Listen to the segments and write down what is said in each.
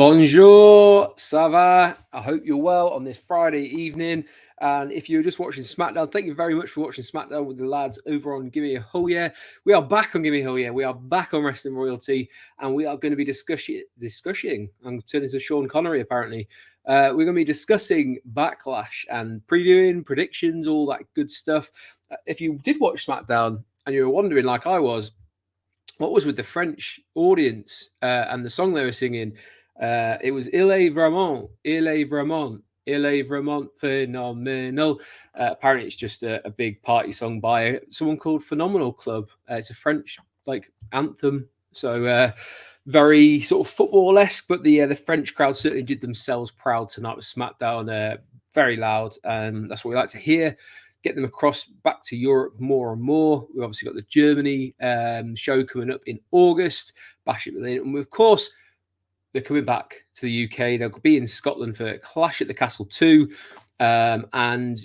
Bonjour, ça va? I hope you're well on this Friday evening. And if you're just watching SmackDown, thank you very much for watching SmackDown with the lads over on Gimme a Hell Yeah. We are back on Gimme a Hell Yeah. We are back on Wrestling Royalty, and we are going to be discussing. I'm turning to Sean Connery apparently. We're going to be discussing Backlash and previewing predictions, all that good stuff. If you did watch SmackDown and you were wondering, like I was, what was with the French audience and the song they were singing? It was Il est vraiment phénoménal. Apparently, it's just a big party song by someone called Phenomenal Club. It's a French anthem, so very sort of football-esque. But the French crowd certainly did themselves proud tonight with SmackDown. Very loud, and that's what we like to hear. Get them across back to Europe more and more. We've obviously got the Germany show coming up in August, Bash at Berlin, and of course they're coming back to the UK. They'll be in Scotland for Clash at the Castle 2. And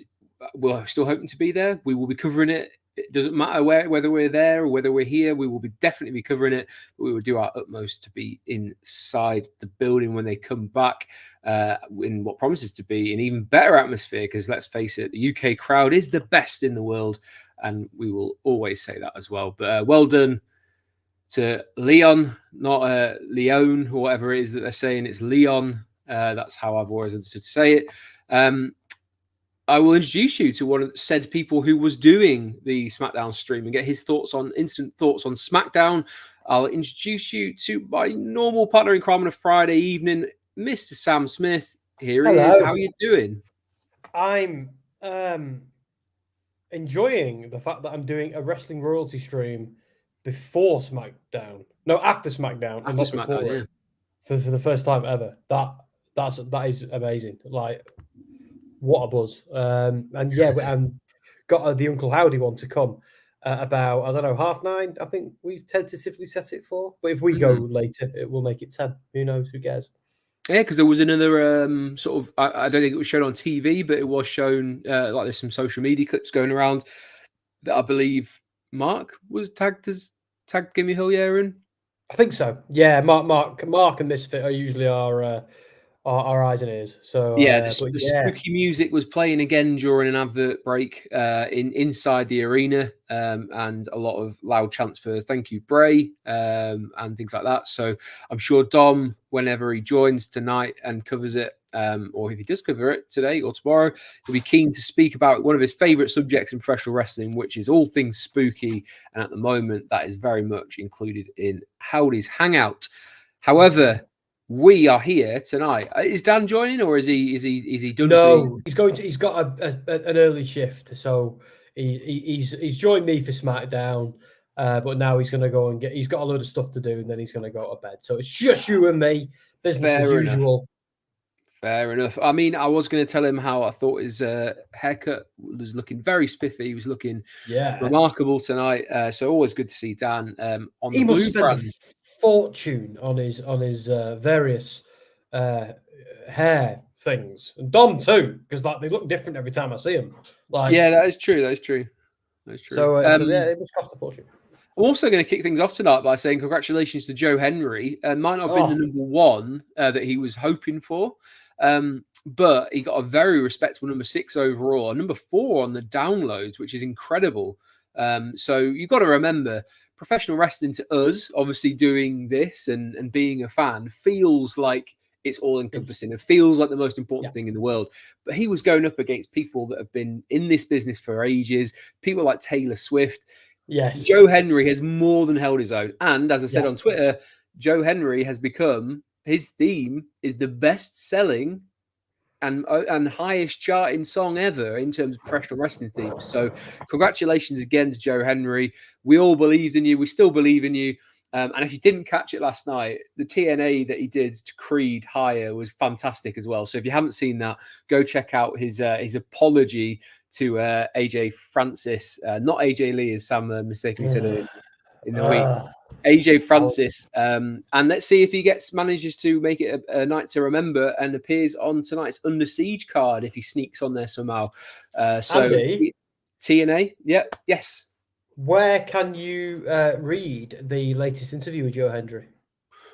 we're still hoping to be there. We will be covering it. It doesn't matter whether we're there or whether we're here. We will definitely be covering it. But we will do our utmost to be inside the building when they come back in what promises to be an even better atmosphere. Because let's face it, the UK crowd is the best in the world. And we will always say that as well. But well done to Leon, not Leon or whatever it is that they're saying. It's Leon. That's how I've always understood to say it. I will introduce you to one of said people who was doing the SmackDown stream and get his instant thoughts on SmackDown. I'll introduce you to my normal partner in crime on a Friday evening, Mr. Sam Smith. Here he is. How are you doing? I'm enjoying the fact that I'm doing a Wrestling Royalty stream before SmackDown. No, after SmackDown. After SmackDown, yeah. For the first time ever. That is amazing. Like, what a buzz. And yeah, and got the Uncle Howdy one to come about, I don't know, 9:30. I think we tentatively set it for. But if we go later, it will make it 10. Who knows? Who cares? Yeah, because there was another sort of, I don't think it was shown on TV, but it was shown, like there's some social media clips going around that I believe Mark was tagged Gimme Hell Yeah in. I think so. Yeah, Mark and Misfit are usually our eyes and ears. So yeah, the spooky music was playing again during an advert break inside the arena, and a lot of loud chants for "Thank you, Bray," and things like that. So I'm sure Dom, whenever he joins tonight and covers it, or if he does cover it today or tomorrow, he'll be keen to speak about one of his favorite subjects in professional wrestling, which is all things spooky. And at the moment, that is very much included in Howdy's Hangout. However, we are here tonight. Is Dan joining, or is he done? No, he's got an early shift, so he's joined me for SmackDown. But now he's going to go and he's got a load of stuff to do, and then he's going to go to bed. So it's just you and me, business as usual. Fair enough. I mean, I was going to tell him how I thought his haircut was looking very spiffy. He was looking remarkable tonight. So always good to see Dan on the blue brand. Fortune on his various hair things, and Dom too, because like they look different every time I see them. Like, yeah, that is true. So yeah, it must cost a fortune. I'm also going to kick things off tonight by saying congratulations to Joe Henry. Might not have been the number one that he was hoping for, but he got a very respectable number 6 overall, number 4 on the downloads, which is incredible. So you've got to remember, professional wrestling to us, obviously doing this and being a fan, feels like it's all encompassing. It feels like the most important thing in the world. But he was going up against people that have been in this business for ages, people like Taylor Swift. Yes. Joe Henry has more than held his own. And as I said on Twitter, Joe Henry has become, his theme is the best selling and highest charting song ever in terms of professional wrestling themes. So congratulations again to Joe Henry. We all believed in you. We still believe in you. And if you didn't catch it last night, the TNA that he did to Creed Higher was fantastic as well. So if you haven't seen that, go check out his apology to AJ Francis, not AJ Lee, as Sam mistakenly said in the week. AJ Francis, and let's see if he manages to make it a night to remember and appears on tonight's Under Siege card if he sneaks on there somehow. So TNA, yes. Where can you read the latest interview with Joe Henry?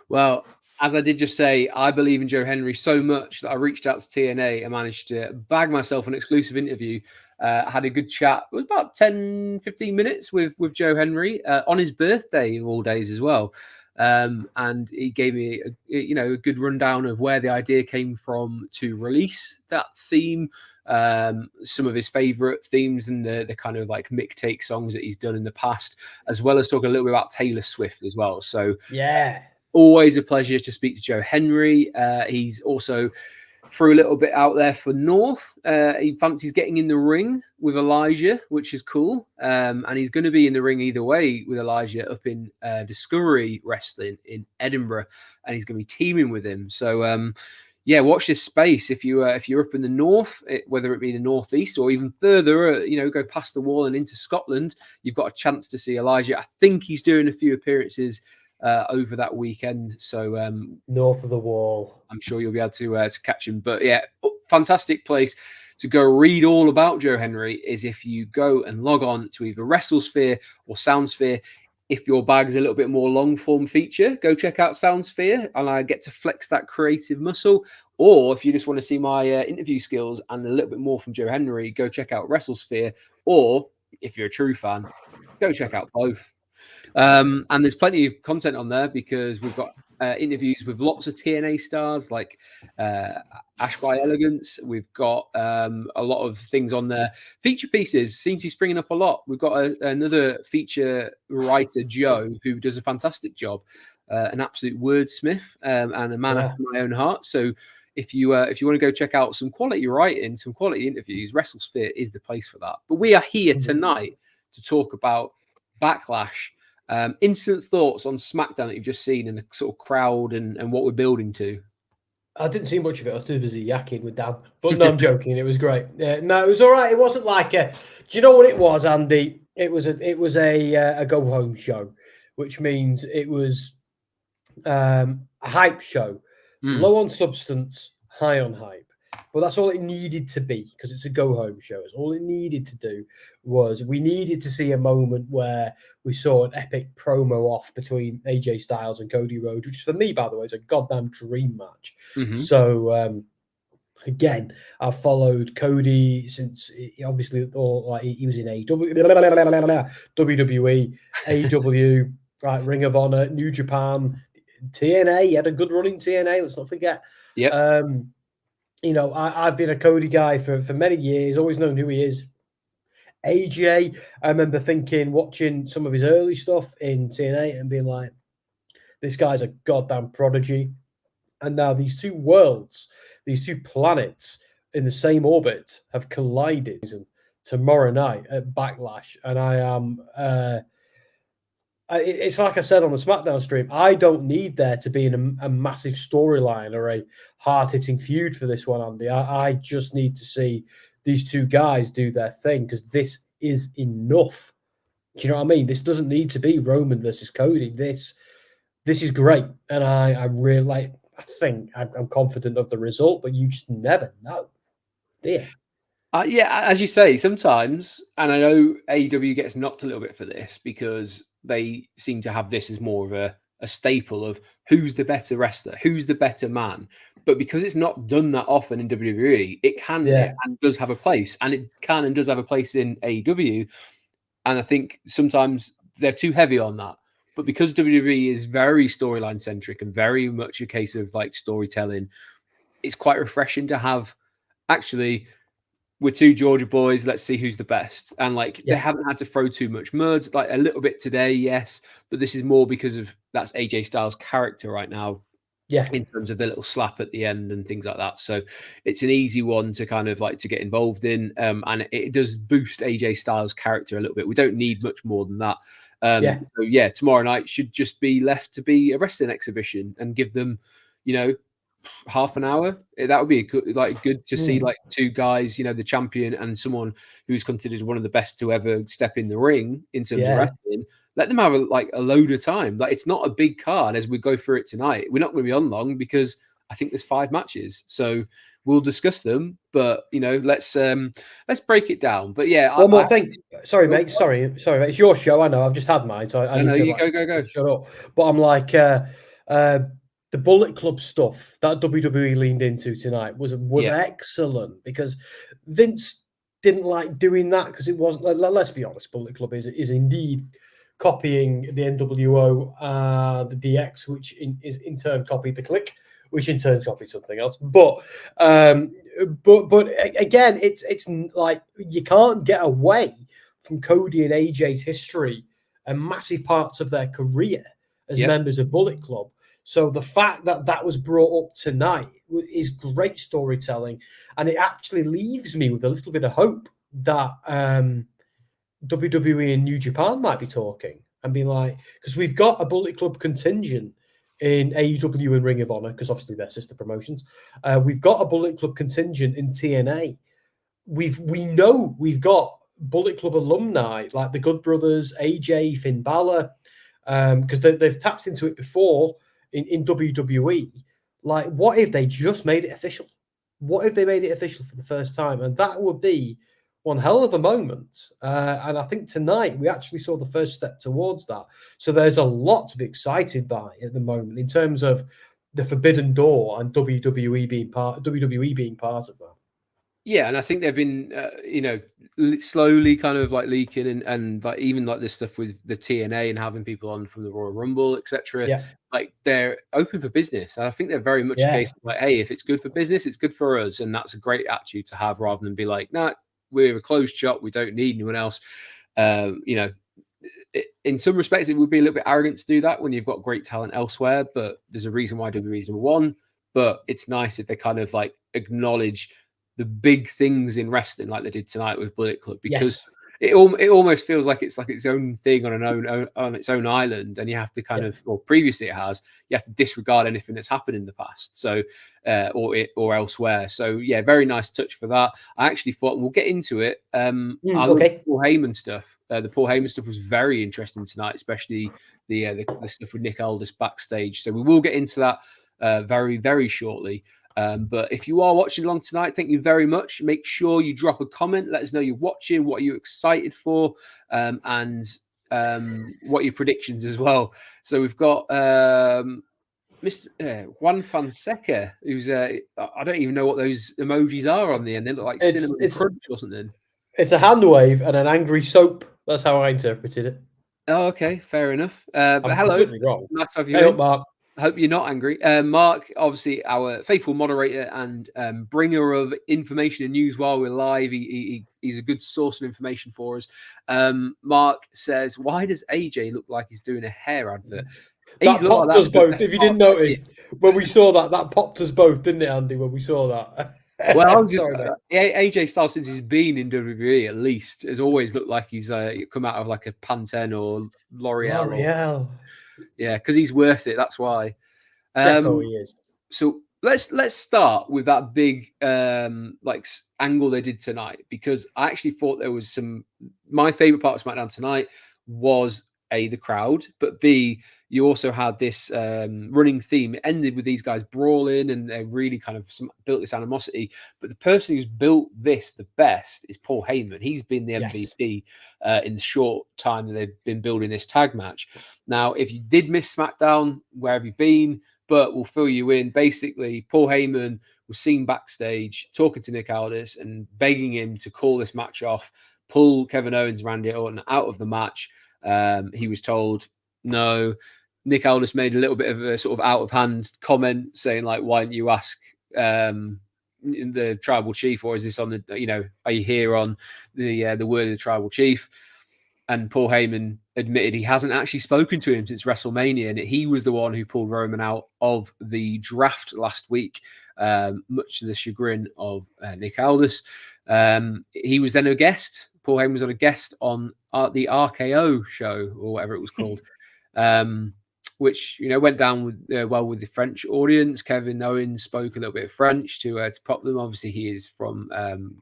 Well, as I did just say, I believe in Joe Henry so much that I reached out to TNA and managed to bag myself an exclusive interview. Had a good chat. It was about 10, 15 minutes with Joe Henry on his birthday of all days as well. And he gave me a good rundown of where the idea came from to release that theme, some of his favorite themes and the kind of like mixtape songs that he's done in the past, as well as talking a little bit about Taylor Swift as well. So yeah, always a pleasure to speak to Joe Henry. He's also threw a little bit out there for North. He fancies getting in the ring with Elijah, which is cool. And he's going to be in the ring either way with Elijah up in Discovery Wrestling in Edinburgh, and he's going to be teaming with him. So watch this space if you're up in the north, whether it be the northeast or even further. Go past the wall and into Scotland. You've got a chance to see Elijah. I think he's doing a few appearances over that weekend, so north of the wall. I'm sure you'll be able to catch him. But yeah, fantastic place to go read all about Joe Henry is if you go and log on to either WrestleSphere or SoundSphere. If your bag's a little bit more long form feature, go check out SoundSphere and I get to flex that creative muscle. Or if you just want to see my interview skills and a little bit more from Joe Henry, go check out WrestleSphere. Or if you're a true fan, go check out both. And there's plenty of content on there because we've got interviews with lots of TNA stars like Ash by Elegance. We've got a lot of things on there. Feature pieces seem to be springing up a lot. We've got another feature writer, Joe, who does a fantastic job, an absolute wordsmith and a man after my own heart. So if you want to go check out some quality writing, some quality interviews, WrestleSphere is the place for that. But we are here tonight to talk about Backlash. Instant thoughts on SmackDown that you've just seen and the sort of crowd and what we're building to. I didn't see much of it. I was too busy yakking with Dan. But no, I'm joking. It was great. No, it was all right. It wasn't like do you know what it was, Andy? It was a go home show, which means it was a hype show, low on substance, high on hype. But that's all it needed to be because it's a go home show. It's all it needed to do was we needed to see a moment where we saw an epic promo off between AJ Styles and Cody Rhodes, which for me, by the way, is a goddamn dream match. So again, I've followed Cody since obviously he was in WWE, AEW, right, Ring of Honor, New Japan, TNA. He had a good run in TNA. Let's not forget. Yeah. I've been a Cody guy for many years, always known who he is. AJ, I remember watching some of his early stuff in TNA and being like, this guy's a goddamn prodigy. And now these two worlds, these two planets in the same orbit have collided tomorrow night at Backlash. And I am... it's like I said on the SmackDown stream, I don't need there to be a massive storyline or a hard-hitting feud for this one, Andy. I just need to see these two guys do their thing because this is enough. Do you know what I mean? This doesn't need to be Roman versus Cody. This is great. And I really I think I'm confident of the result, but you just never know. Yeah. As you say, sometimes, and I know AEW gets knocked a little bit for this because they seem to have this as more of a staple of who's the better wrestler, who's the better man. But because it's not done that often in WWE, it can and does have a place, and it can and does have a place in AEW. And I think sometimes they're too heavy on that. But because WWE is very storyline centric and very much a case of like storytelling, it's quite refreshing to have actually, we're two Georgia boys, let's see who's the best. And they haven't had to throw too much mud, like a little bit today, yes, but this is more because of that's AJ Styles' character right now. Yeah, in terms of the little slap at the end and things like that. So it's an easy one to kind of like to get involved in. And it does boost AJ Styles' character a little bit. We don't need much more than that. So tomorrow night should just be left to be a wrestling exhibition and give them, half an hour. That would be good to see like two guys, the champion and someone who's considered one of the best to ever step in the ring in terms of wrestling. Let them have a load of time. Like it's not a big card as we go through it tonight. We're not going to be on long because I think there's 5 matches. So we'll discuss them, but let's break it down. But yeah, one more thing. Sorry, mate. Sorry, mate. It's your show. I know. I've just had mine, so I need to you go. Shut up. But I'm like, the Bullet Club stuff that WWE leaned into tonight was excellent, because Vince didn't like doing that, because it wasn't. Let's be honest, Bullet Club is indeed copying the NWO, the DX, which is in turn copied the Click, which in turn copied something else. But again, it's like you can't get away from Cody and AJ's history and massive parts of their career as members of Bullet Club. So the fact that that was brought up tonight is great storytelling, and it actually leaves me with a little bit of hope that WWE and New Japan might be talking and being like, because we've got a Bullet Club contingent in AEW and Ring of Honor, because obviously they're sister promotions. We've got a Bullet Club contingent in TNA. We know we've got Bullet Club alumni like the Good Brothers, AJ, Finn Balor, because they've tapped into it before in WWE. Like, what if they just made it official? What if they made it official for the first time? And that would be one hell of a moment. And I think tonight we actually saw the first step towards that. So there's a lot to be excited by at the moment in terms of the Forbidden Door and WWE being part of that. Yeah, and I think they've been, slowly kind of like leaking and like even like this stuff with the TNA and having people on from the Royal Rumble, etc. Yeah. Like they're open for business. And I think they're very much a case of like, hey, if it's good for business, it's good for us, and that's a great attitude to have rather than be like, nah, we're a closed shop, we don't need anyone else. In some respects, it would be a little bit arrogant to do that when you've got great talent elsewhere. But there's a reason why WWE is number one. But it's nice if they kind of like acknowledge the big things in wrestling like they did tonight with Bullet Club, because it almost feels like it's its own thing on its own island, and you have to kind of, or previously you have to disregard anything that's happened in the past, so or elsewhere. So yeah, very nice touch for that. I actually thought, we'll get into it. Okay. Paul Heyman stuff. The Paul Heyman stuff was very interesting tonight, especially the stuff with Nick Aldis backstage. So we will get into that very, very shortly. But if you are watching along tonight, thank you very much. Make sure you drop a comment. Let us know you're watching, what are you excited for, and what are your predictions as well. So we've got Mr. Juan Fonseca, who's I don't even know what those emojis are on the end. They look like cinnamon crunch or something. It's a hand wave and an angry soap. That's how I interpreted it. Oh, okay, fair enough. But I'm hello, completely wrong. nice to have you. Hey up, Mark. I hope you're not angry. Mark, obviously our faithful moderator and bringer of information and news while we're live. He's a good source of information for us. Mark says, why does AJ look like he's doing a hair advert? That popped us both. If you didn't notice, when we saw that popped us both, didn't it, Andy, when we saw that? Well, AJ Styles, since he's been in WWE, at least, has always looked like he's come out of like a Pantene or L'Oreal. Yeah, because he's worth it. That's why. Definitely is. So let's start with that big angle they did tonight, because I actually thought there was my favorite part of SmackDown tonight was A, the crowd, but B, you also had this running theme. It ended with these guys brawling, and they really kind of built this animosity. But the person who's built this the best is Paul Heyman. He's been the MVP in the short time that they've been building this tag match. Now, if you did miss SmackDown, where have you been? But we'll fill you in. Basically, Paul Heyman was seen backstage talking to Nick Aldis and begging him to call this match off, pull Kevin Owens, Randy Orton out of the match. He was told no. Nick Aldis made a little bit of a sort of out of hand comment saying, like, why don't you ask the tribal chief, or is this on the, are you here on the word of the tribal chief? And Paul Heyman admitted he hasn't actually spoken to him since WrestleMania, and he was the one who pulled Roman out of the draft last week, much to the chagrin of Nick Aldis. He was then a guest. Paul Heyman was on a guest on the RKO show, or whatever it was called, which went down with the French audience. Kevin Owens spoke a little bit of French to pop them. Obviously, he is from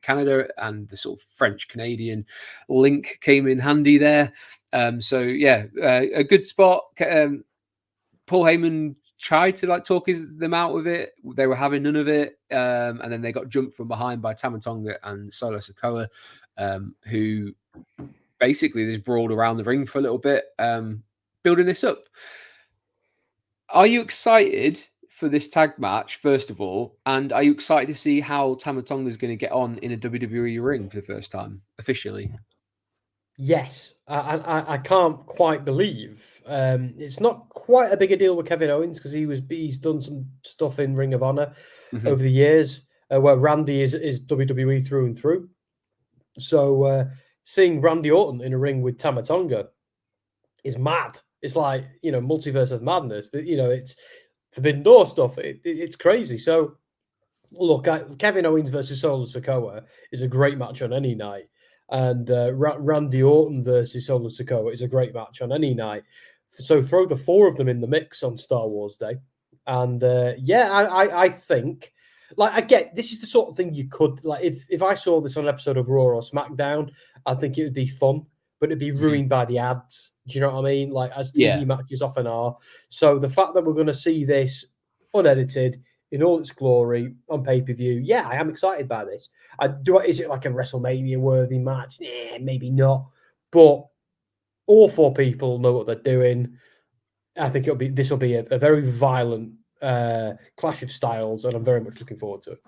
Canada, and the sort of French-Canadian link came in handy there. A good spot. Paul Heyman tried to talk them out of it. They were having none of it, and then they got jumped from behind by Tama Tonga and Solo Sikoa, who basically just brawled around the ring for a little bit, building this up. Are you excited for this tag match, first of all? And are you excited to see how Tama Tonga is going to get on in a WWE ring for the first time, officially? Yes, I can't quite believe it's not quite a big a deal with Kevin Owens because he's done some stuff in Ring of Honor over the years where Randy is WWE through and through. So seeing Randy Orton in a ring with Tama Tonga is mad. It's like, multiverse of madness. It's Forbidden Door stuff. It's crazy. So look, Kevin Owens versus Solo Sikoa is a great match on any night. And Randy Orton versus Solo Sikoa is a great match on any night. So throw the four of them in the mix on Star Wars Day. And I think, like, I get this is the sort of thing you could, like, if I saw this on an episode of Raw or SmackDown, I think it would be fun, but it'd be ruined by the ads. Do you know what I mean? Like, as TV matches often are. So the fact that we're going to see this unedited, in all its glory on pay-per-view, yeah, I am excited by this. Is it like a WrestleMania-worthy match? Maybe not. But all four people know what they're doing. I think this will be a very violent clash of styles, and I'm very much looking forward to it.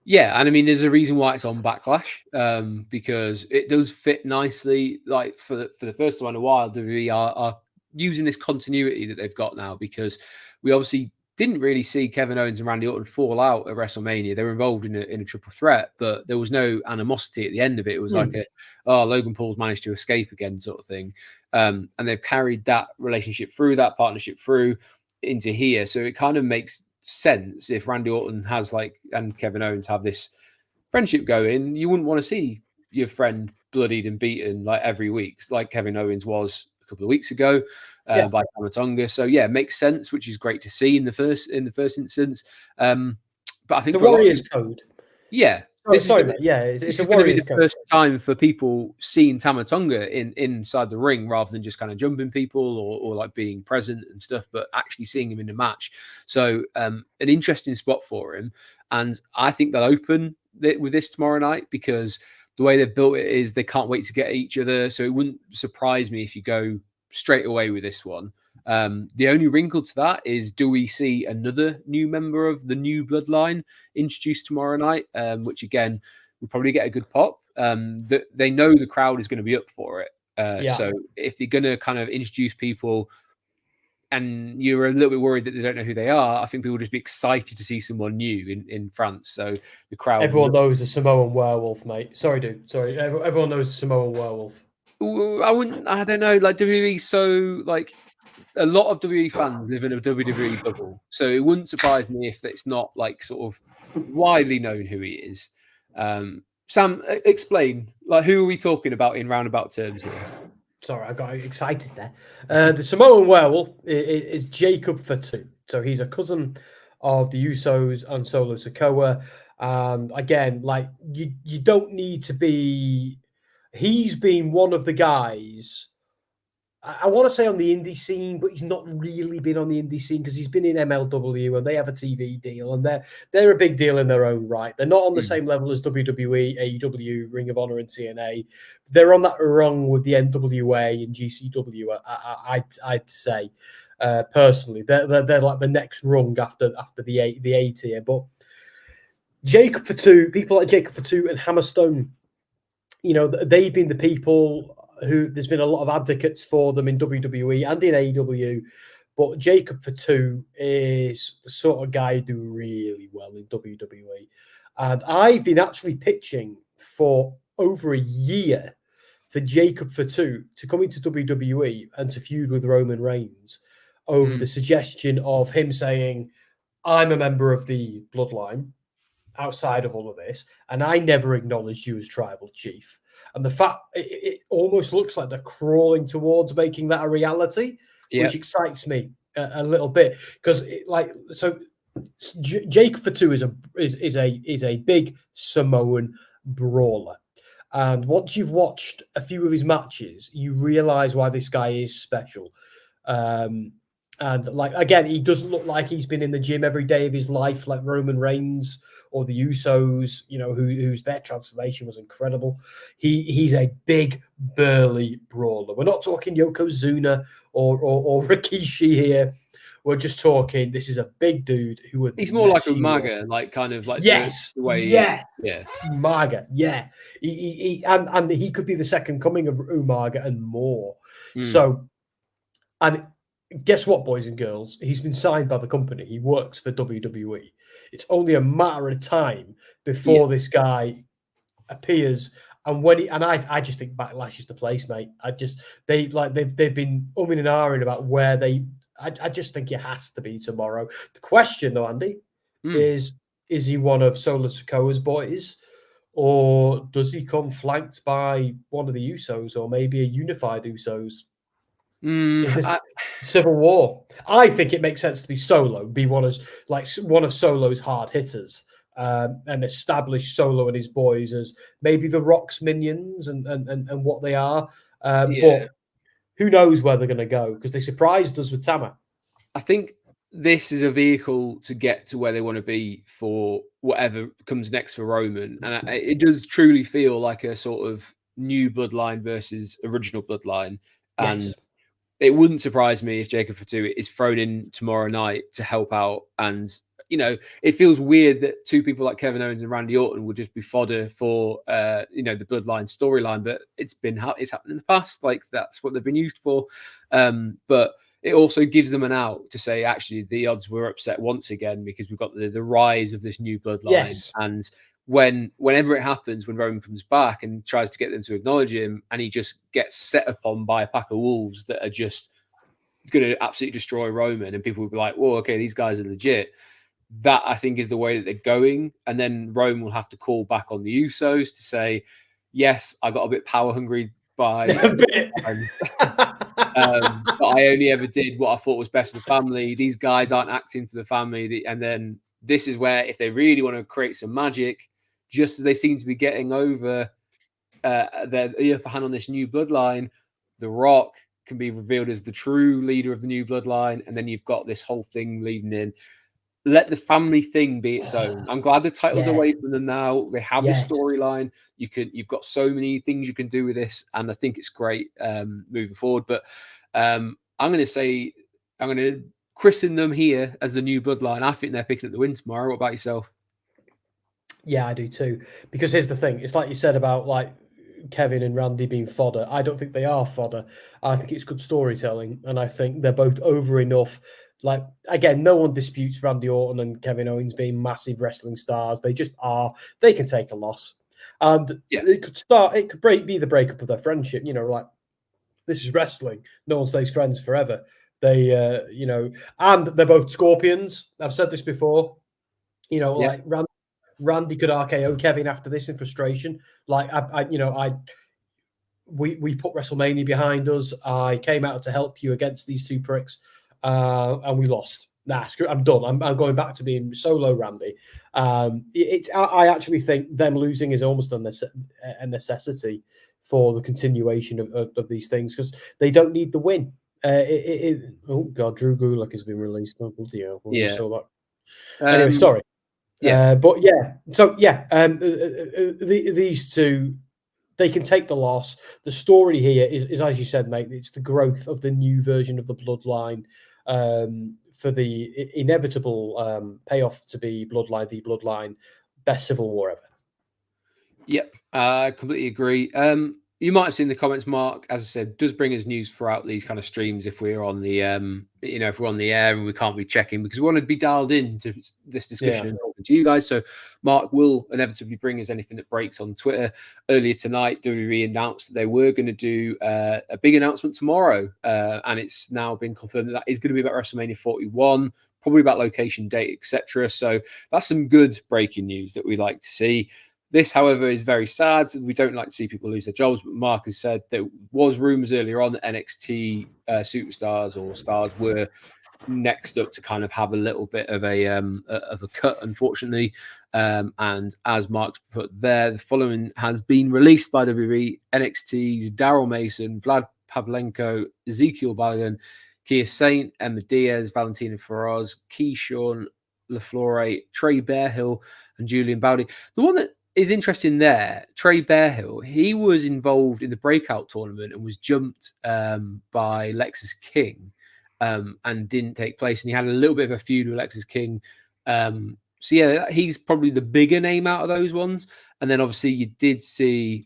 Yeah, and I mean, there's a reason why it's on Backlash, because it does fit nicely. Like for the first time in a while, WWE are using this continuity that they've got now, because we obviously didn't really see Kevin Owens and Randy Orton fall out at WrestleMania. They were involved in a triple threat, but there was no animosity at the end of it. It was like Logan Paul's managed to escape again sort of thing. And they've carried that relationship through, that partnership through into here. So it kind of makes sense if Randy Orton and Kevin Owens have this friendship going. You wouldn't want to see your friend bloodied and beaten like every week, like Kevin Owens was a couple of weeks ago by Tama Tonga. So yeah, it makes sense, which is great to see in the first instance. But I think the Warriors Code. Yeah. This is going to be the first time for people seeing Tama Tonga inside the ring, rather than just kind of jumping people or like being present and stuff, but actually seeing him in the match. So an interesting spot for him. And I think they'll open with this tomorrow night, because the way they've built it is they can't wait to get at each other. So it wouldn't surprise me if you go straight away with this one. The only wrinkle to that is, do we see another new member of the new bloodline introduced tomorrow night? Which again, we'll probably get a good pop. They know the crowd is going to be up for it. So if you're going to kind of introduce people and you're a little bit worried that they don't know who they are, I think people will just be excited to see someone new in France. So the crowd... Everyone knows the Samoan werewolf, mate. Sorry, dude. Sorry. Everyone knows the Samoan werewolf. I don't know. Like, WWE, so like... a lot of WWE fans live in a WWE bubble, so it wouldn't surprise me if it's not like sort of widely known who he is. Sam, explain, like, who are we talking about in roundabout terms here? Sorry, I got excited there. The Samoan werewolf is Jacob Fatu. So he's a cousin of the Usos and Solo Sikoa. Again, like, you don't need to be... He's been one of the guys... I want to say on the indie scene, but he's not really been on the indie scene because he's been in MLW and they have a TV deal and they're a big deal in their own right. They're not on the same level as WWE, AEW, Ring of Honor, and TNA. They're on that rung with the NWA and GCW. I'd say personally, they're like the next rung after the A tier. But Jacob Fatu, people like Jacob Fatu and Hammerstone, they've been the people who there's been a lot of advocates for them in WWE and in AEW, but Jacob Fatu is the sort of guy who do really well in WWE. And I've been actually pitching for over a year for Jacob Fatu to come into WWE and to feud with Roman Reigns over the suggestion of him saying, I'm a member of the bloodline outside of all of this, and I never acknowledged you as tribal chief. And the fact it almost looks like they're crawling towards making that a reality, which excites me a little bit, because Jake Fatu is a big Samoan brawler, and once you've watched a few of his matches, you realize why this guy is special. And like, again, he doesn't look like he's been in the gym every day of his life like Roman Reigns or the Usos, whose their transformation was incredible. He's a big, burly brawler. We're not talking Yokozuna or Rikishi here. We're just talking. This is a big dude who would. He's more like a mess you up. MAGA, like kind of like Yes, the way. yes, Yeah. Umaga, yeah. And he could be the second coming of Umaga and more. So, and guess what, boys and girls? He's been signed by the company. He works for WWE. It's only a matter of time before this guy appears. And when I just think Backlash is the place, mate. They've been umming and ahhing about where I just think it has to be tomorrow. The question though, Andy, is he one of Solo Sikoa's boys, or does he come flanked by one of the Usos, or maybe a unified Usos? Is this Civil War? I think it makes sense to be Solo, be one of Solo's hard hitters, and establish Solo and his boys as maybe the Rock's minions and what they are. But who knows where they're going to go, because they surprised us with Tama. I think this is a vehicle to get to where they want to be for whatever comes next for Roman. And it does truly feel like a sort of new bloodline versus original bloodline. And it wouldn't surprise me if Jacob Fatu is thrown in tomorrow night to help out. And, you know, it feels weird that two people like Kevin Owens and Randy Orton would just be fodder for, you know, the bloodline storyline. But it's happened in the past. Like, that's what they've been used for. But it also gives them an out to say, actually, the odds were upset once again because we've got the rise of this new bloodline. Yes. And whenever it happens, when Roman comes back and tries to get them to acknowledge him, and he just gets set upon by a pack of wolves that are just going to absolutely destroy Roman, and people will be like, "Whoa, okay, these guys are legit." That, I think, is the way that they're going. And then Roman will have to call back on the Usos to say, "Yes, I got a bit power hungry by a bit." But I only ever did what I thought was best for the family. These guys aren't acting for the family." And then this is where, if they really want to create some magic, just as they seem to be getting over the upper hand on this new bloodline, The Rock can be revealed as the true leader of the new bloodline. And then you've got this whole thing leading in. Let the family thing be its own. I'm glad the title's away from them now. They have a storyline. You've got so many things you can do with this, and I think it's great moving forward. But I'm going to christen them here as the new bloodline. I think they're picking up the win tomorrow. What about yourself? Yeah, I do too. Because here's the thing: it's like you said about like Kevin and Randy being fodder. I don't think they are fodder. I think it's good storytelling, and I think they're both over enough. Like, again, no one disputes Randy Orton and Kevin Owens being massive wrestling stars. They just are. They can take a loss, and it could be the breakup of their friendship. You know, like, this is wrestling. No one stays friends forever. They, you know, and they're both Scorpions. I've said this before. You know, like Randy could RKO Kevin after this in frustration. Like, we put WrestleMania behind us. I came out to help you against these two pricks, and we lost. Nah, screw, I'm done. I'm going back to being solo Randy. I actually think them losing is almost a necessity for the continuation of these things, because they don't need the win. Oh God, Drew Gulak has been released. Oh, bloody hell. Yeah. Saw that. Anyway, sorry. But yeah, so yeah, these two, they can take the loss. The story here is, as you said, mate, it's the growth of the new version of the bloodline, for the inevitable payoff to be Bloodline v Bloodline, best Civil War ever. Yep, I completely agree. You might have seen the comments, Mark, as I said, does bring us news throughout these kind of streams if we're on the, if we're on the air and we can't be checking, because we want to be dialed into this discussion and talking to you guys. So Mark will inevitably bring us anything that breaks on Twitter. Earlier tonight, WWE announced that they were going to do a big announcement tomorrow, and it's now been confirmed that is going to be about WrestleMania 41, probably about location, date, etc. So that's some good breaking news that we like to see. This, however, is very sad. We don't like to see people lose their jobs, but Mark has said there was rumours earlier on that NXT superstars or stars were next up to kind of have a little bit of a cut, unfortunately. And as Mark's put there, the following has been released by WWE: NXT's Daryl Mason, Vlad Pavlenko, Ezekiel Balagan, Kia Saint, Emma Diaz, Valentina Feroz, Keyshawn LaFleur, Trey Bearhill, and Julian Bowdy. The one that is interesting there, Trey Bearhill, he was involved in the breakout tournament and was jumped by Lexus King. and didn't take place. And he had a little bit of a feud with Alexis King. So yeah, he's probably the bigger name out of those ones. And then obviously you did see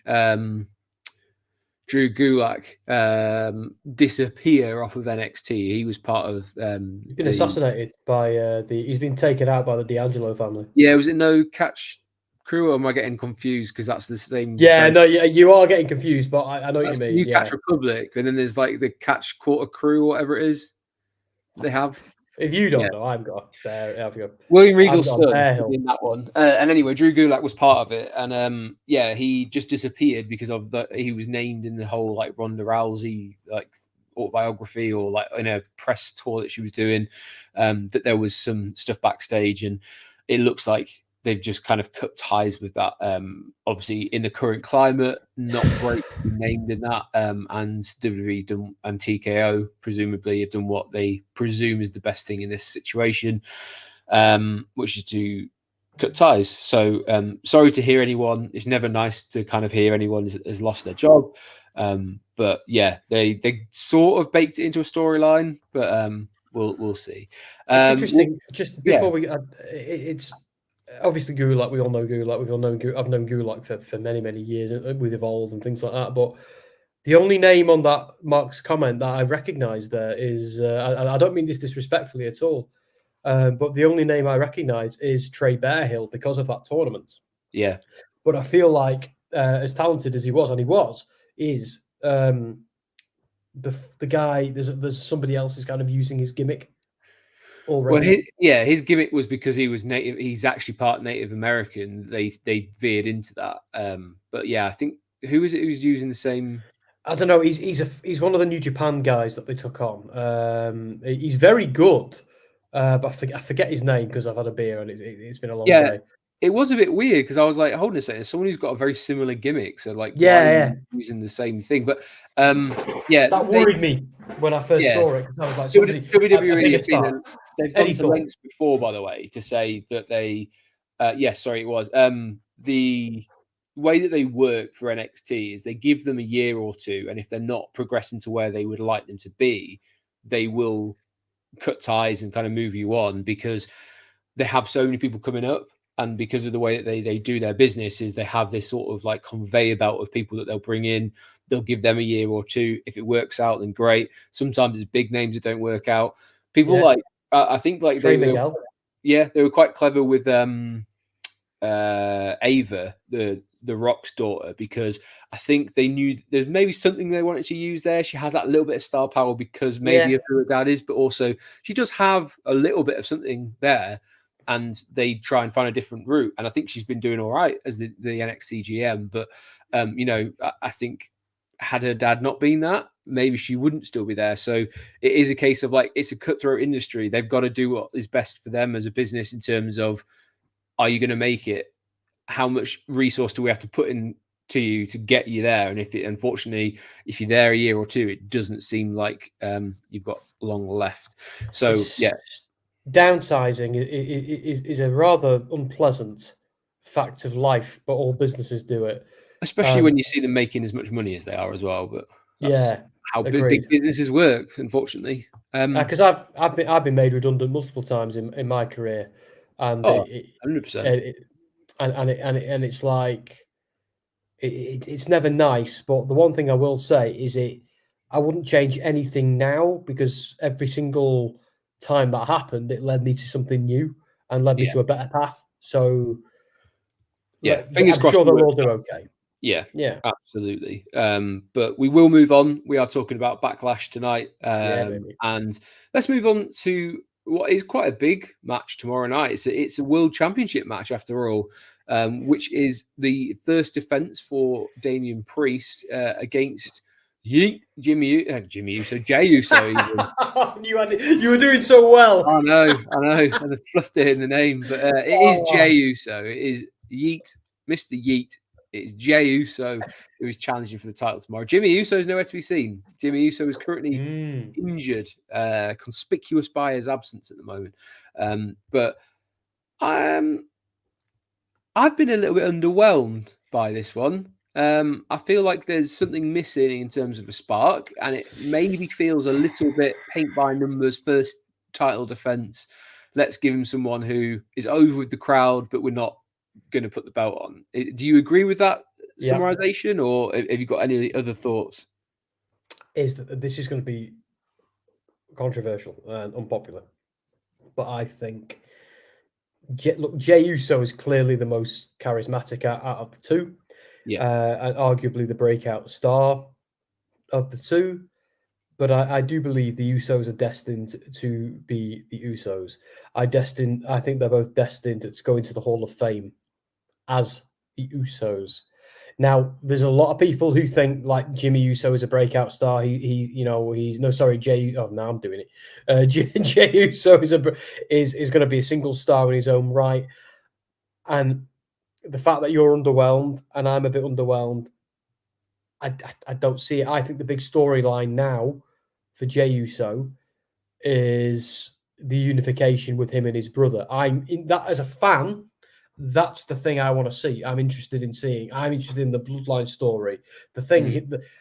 Drew Gulak disappear off of NXT. He was part of. He's been assassinated by He's been taken out by the D'Angelo family. Yeah, was it No Catch Crew? Or am I getting confused? Because that's the same. Yeah, no, you are getting confused, but I know what you mean. New Catch Republic, and then there's like the Catch Quarter Crew, or whatever it is. They have. If you don't know, I've got there. I've got William Regal's son in that one. And anyway, Drew Gulak was part of it, and yeah, he just disappeared because of he was named in the whole like Ronda Rousey like autobiography, or like in a press tour that she was doing, that there was some stuff backstage, and it looks like they've just kind of cut ties with that. Obviously, in the current climate, not great to be named in that. And WWE and TKO presumably have done what they presume is the best thing in this situation, which is to cut ties. So sorry to hear anyone. It's never nice to kind of hear anyone has lost their job. But yeah, they sort of baked it into a storyline, but we'll see. It's interesting. Just before it's obviously Gulak. We all know Gulak. I've known Gulak for many years with Evolve and things like that. But the only name on that Mark's comment that I recognise there is I don't mean this disrespectfully at all, but the only name I recognise is Trey Bearhill because of that tournament. Yeah, but I feel like as talented as he was, and he was, is the guy. There's somebody else is kind of using his gimmick already. Well, his gimmick was because he was native. He's actually part Native American. They veered into that. But yeah, I think who is it who's using the same? I don't know. He's one of the New Japan guys that they took on. He's very good, but I forget his name because I've had a beer and it's been a long day. It was a bit weird because I was like, hold on a second, someone who's got a very similar gimmick. So like, why are you using the same thing? But that worried me when I first saw it. I was like, WWE they've gone to lengths before, by the way, to say that they. It was the way that they work for NXT is they give them a year or two, and if they're not progressing to where they would like them to be, they will cut ties and kind of move you on because they have so many people coming up. And because of the way that they do their business is they have this sort of like conveyor belt of people that they'll bring in. They'll give them a year or two. If it works out, then great. Sometimes it's big names that don't work out. People like, I think like they were quite clever with Ava, the Rock's daughter, because I think they knew there's maybe something they wanted to use there. She has that little bit of star power because maybe of who her dad is, but also she does have a little bit of something there. And they try and find a different route. And I think she's been doing all right as the NXT GM. But, I think had her dad not been that, maybe she wouldn't still be there. So it is a case of like, it's a cutthroat industry. They've got to do what is best for them as a business in terms of, are you going to make it? How much resource do we have to put in to you to get you there? And unfortunately, if you're there a year or two, it doesn't seem like you've got long left. So, downsizing is a rather unpleasant fact of life, but all businesses do it. Especially when you see them making as much money as they are as well. But that's how big businesses work, unfortunately. Because I've been made redundant multiple times in my career, and 100%. And it's like it's never nice. But the one thing I will say is I wouldn't change anything now because every single time that happened, it led me to something new and led me to a better path. So, fingers crossed. I'm sure they'll all do okay. Yeah, absolutely. But we will move on. We are talking about Backlash tonight, and let's move on to what is quite a big match tomorrow night. It's a World Championship match after all, which is the first defense for Damian Priest against Jimmy Uso, Jey Uso. You were doing so well. I know, and I fluffed it in the name, but it is Jey Uso. It is Mr. Yeet. It is Jey Uso who is challenging for the title tomorrow. Jimmy Uso is nowhere to be seen. Jimmy Uso is currently injured, conspicuous by his absence at the moment. But I've been a little bit underwhelmed by this one. I feel like there's something missing in terms of a spark, and it maybe feels a little bit paint by numbers. First title defense. Let's give him someone who is over with the crowd, but we're not going to put the belt on. Do you agree with that summarization, or have you got any other thoughts? Is that this is going to be controversial and unpopular, but I think Jey Uso is clearly the most charismatic out of the two, and arguably the breakout star of the two. But I do believe the Usos are destined to be the Usos. I think they're both destined to go into the Hall of Fame as the Usos. Now, there's a lot of people who think like Jimmy Uso is a breakout star. Jey. Oh, now I'm doing it. Jey Uso is going to be a single star in his own right. And the fact that you're underwhelmed and I'm a bit underwhelmed, I don't see it. I think the big storyline now for Jey Uso is the unification with him and his brother. I'm in that as a fan. That's the thing I want to see. I'm interested in seeing. I'm interested in the bloodline story, the thing,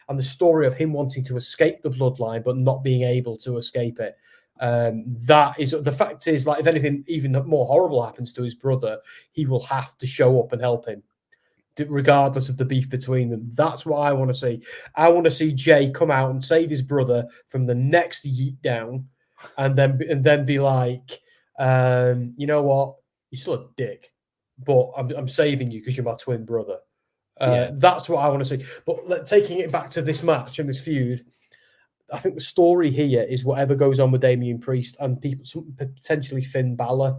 and the story of him wanting to escape the bloodline but not being able to escape it. That is the fact is, like, if anything even more horrible happens to his brother, he will have to show up and help him, regardless of the beef between them. That's what I want to see. I want to see Jey come out and save his brother from the next yeet down, and then be like, you know what, you're still a dick, but I'm saving you because you're my twin brother. That's what I want to see. But taking it back to this match and this feud, I think the story here is whatever goes on with Damian Priest and potentially Finn Balor.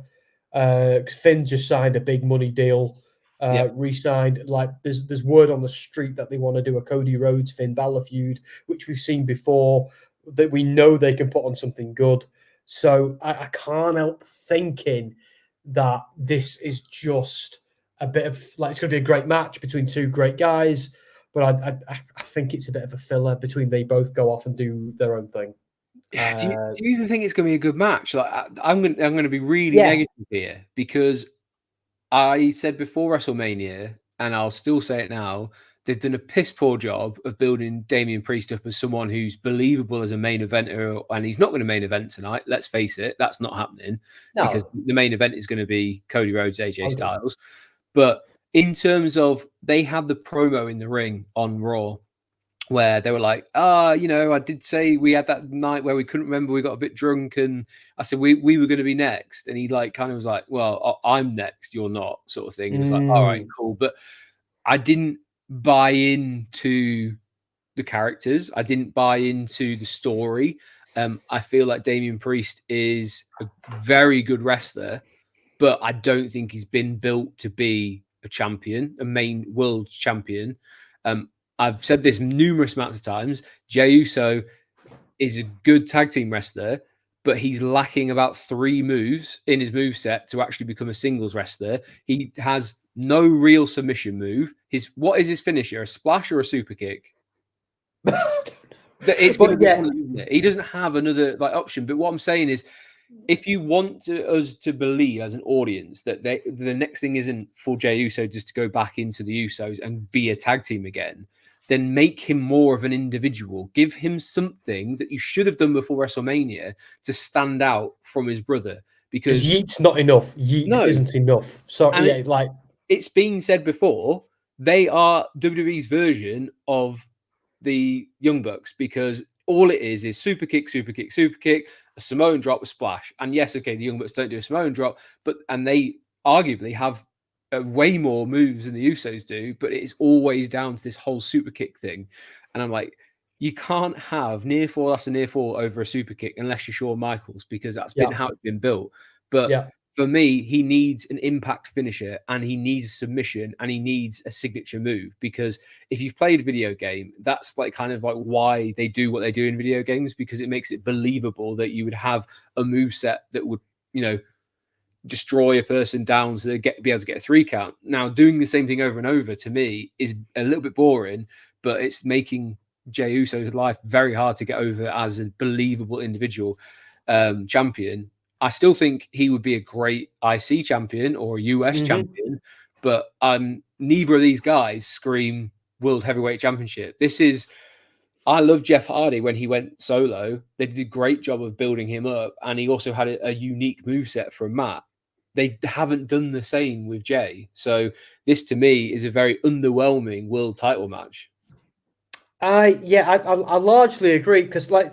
Finn just signed a big money deal. Re-signed. Like there's word on the street that they want to do a Cody Rhodes Finn Balor feud, which we've seen before. That we know they can put on something good. So I can't help thinking that this is just a bit of like it's going to be a great match between two great guys, but I think it's a bit of a filler between they both go off and do their own thing. Do you even think it's going to be a good match? Like I'm going to be really negative here because I said before WrestleMania, and I'll still say it now, they've done a piss poor job of building Damian Priest up as someone who's believable as a main eventer, and he's not going to main event tonight. Let's face it, that's not happening because the main event is going to be Cody Rhodes, AJ Styles. But in terms of, they had the promo in the ring on Raw where they were like, I did say we had that night where we couldn't remember, we got a bit drunk, and I said we were going to be next, and he like kind of was like, well, I'm next, you're not, sort of thing. It was like, all right, cool. But I didn't buy into the characters. I didn't buy into the story. I feel like Damian Priest is a very good wrestler, but I don't think he's been built to be a champion, a main world champion. I've said this numerous amounts of times. Jey Uso is a good tag team wrestler, but he's lacking about 3 moves in his moveset to actually become a singles wrestler. He has no real submission move. What is his finisher? A splash or a super kick? It's going to be one, isn't it? He doesn't have another option. But what I'm saying is, if you want us to believe as an audience that the next thing isn't for Jey Uso just to go back into the Usos and be a tag team again, then make him more of an individual. Give him something that you should have done before WrestleMania to stand out from his brother. Because Yeet's not enough. Yeet isn't enough. So it's been said before, they are WWE's version of the Young Bucks, because all it is super kick, super kick, super kick, a Samoan drop, a splash. And yes, okay, the Young Bucks don't do a Samoan drop, and they arguably have way more moves than the Usos do, but it's always down to this whole super kick thing. And I'm like, you can't have near fall after near fall over a super kick unless you're Shawn Michaels, because that's been how it's been built. But for me, he needs an impact finisher, and he needs a submission, and he needs a signature move. Because if you've played a video game, that's kind of why they do what they do in video games, because it makes it believable that you would have a move set that would, destroy a person down so they be able to get a 3 count. Now, doing the same thing over and over, to me, is a little bit boring, but it's making Jey Uso's life very hard to get over as a believable individual champion. I still think he would be a great IC champion or a US champion, but neither of these guys scream World Heavyweight Championship. I love Jeff Hardy when he went solo. They did a great job of building him up, and he also had a unique moveset from Matt. They haven't done the same with Jay. So this, to me, is a very underwhelming world title match. I largely agree, because like